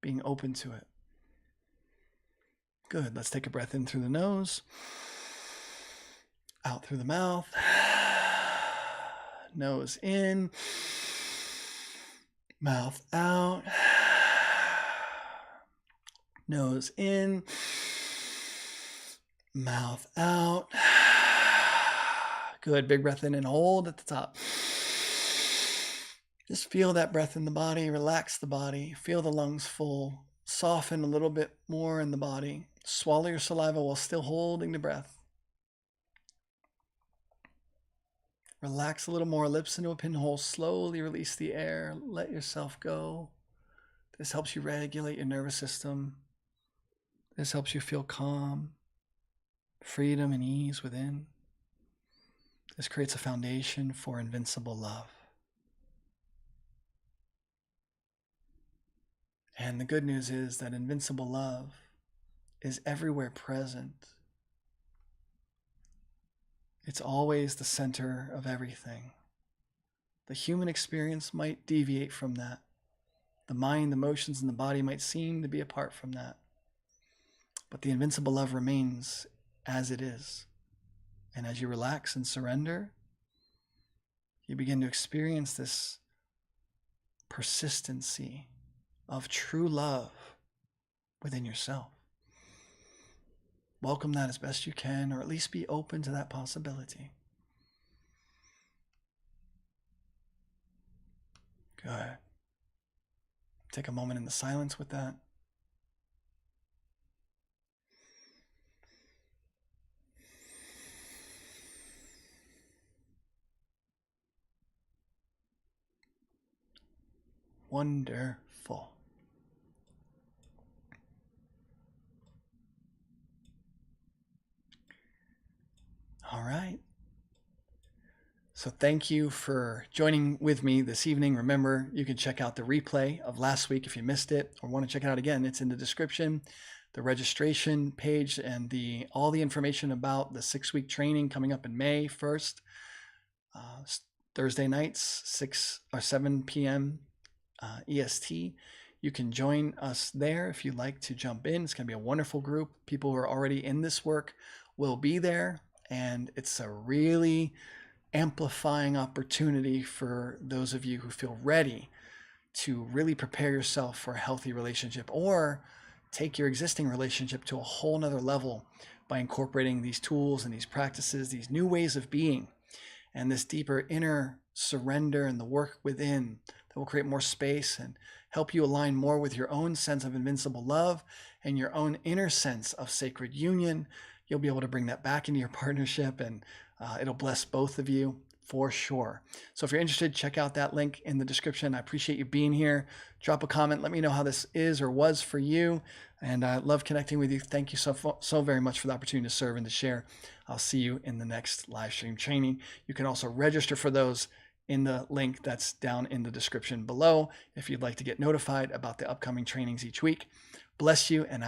being open to it? Good. Let's take a breath in through the nose, out through the mouth. Nose in, mouth out. Nose in, mouth out. Good. Big breath in and hold at the top. Just feel that breath in the body. Relax the body. Feel the lungs full. Soften a little bit more in the body. Swallow your saliva while still holding the breath. Relax a little more. Lips into a pinhole. Slowly release the air. Let yourself go. This helps you regulate your nervous system. This helps you feel calm, freedom, and ease within. This creates a foundation for invincible love. And the good news is that invincible love is everywhere present. It's always the center of everything. The human experience might deviate from that. The mind, the emotions, and the body might seem to be apart from that. But the invincible love remains as it is. And as you relax and surrender, you begin to experience this persistency of true love within yourself. Welcome that as best you can, or at least be open to that possibility. Good. Take a moment in the silence with that. Wonderful. All right. So thank you for joining with me this evening. Remember, you can check out the replay of last week if you missed it or want to check it out again. It's in the description, the registration page, and all the information about the 6-week training coming up in May 1st. Thursday nights, 6 or 7 p.m. EST. You can join us there if you'd like to jump in. It's going to be a wonderful group. People who are already in this work will be there, and it's a really amplifying opportunity for those of you who feel ready to really prepare yourself for a healthy relationship, or take your existing relationship to a whole nother level by incorporating these tools and these practices, these new ways of being, and this deeper inner surrender and the work within that will create more space and help you align more with your own sense of invincible love and your own inner sense of sacred union. You'll be able to bring that back into your partnership, and it'll bless both of you for sure. So if you're interested, check out that link in the description. I appreciate you being here. Drop a comment. Let me know how this is or was for you. And I love connecting with you. Thank you so very much for the opportunity to serve and to share. I'll see you in the next live stream training. You can also register for those in the link that's down in the description below if you'd like to get notified about the upcoming trainings each week. Bless you, and I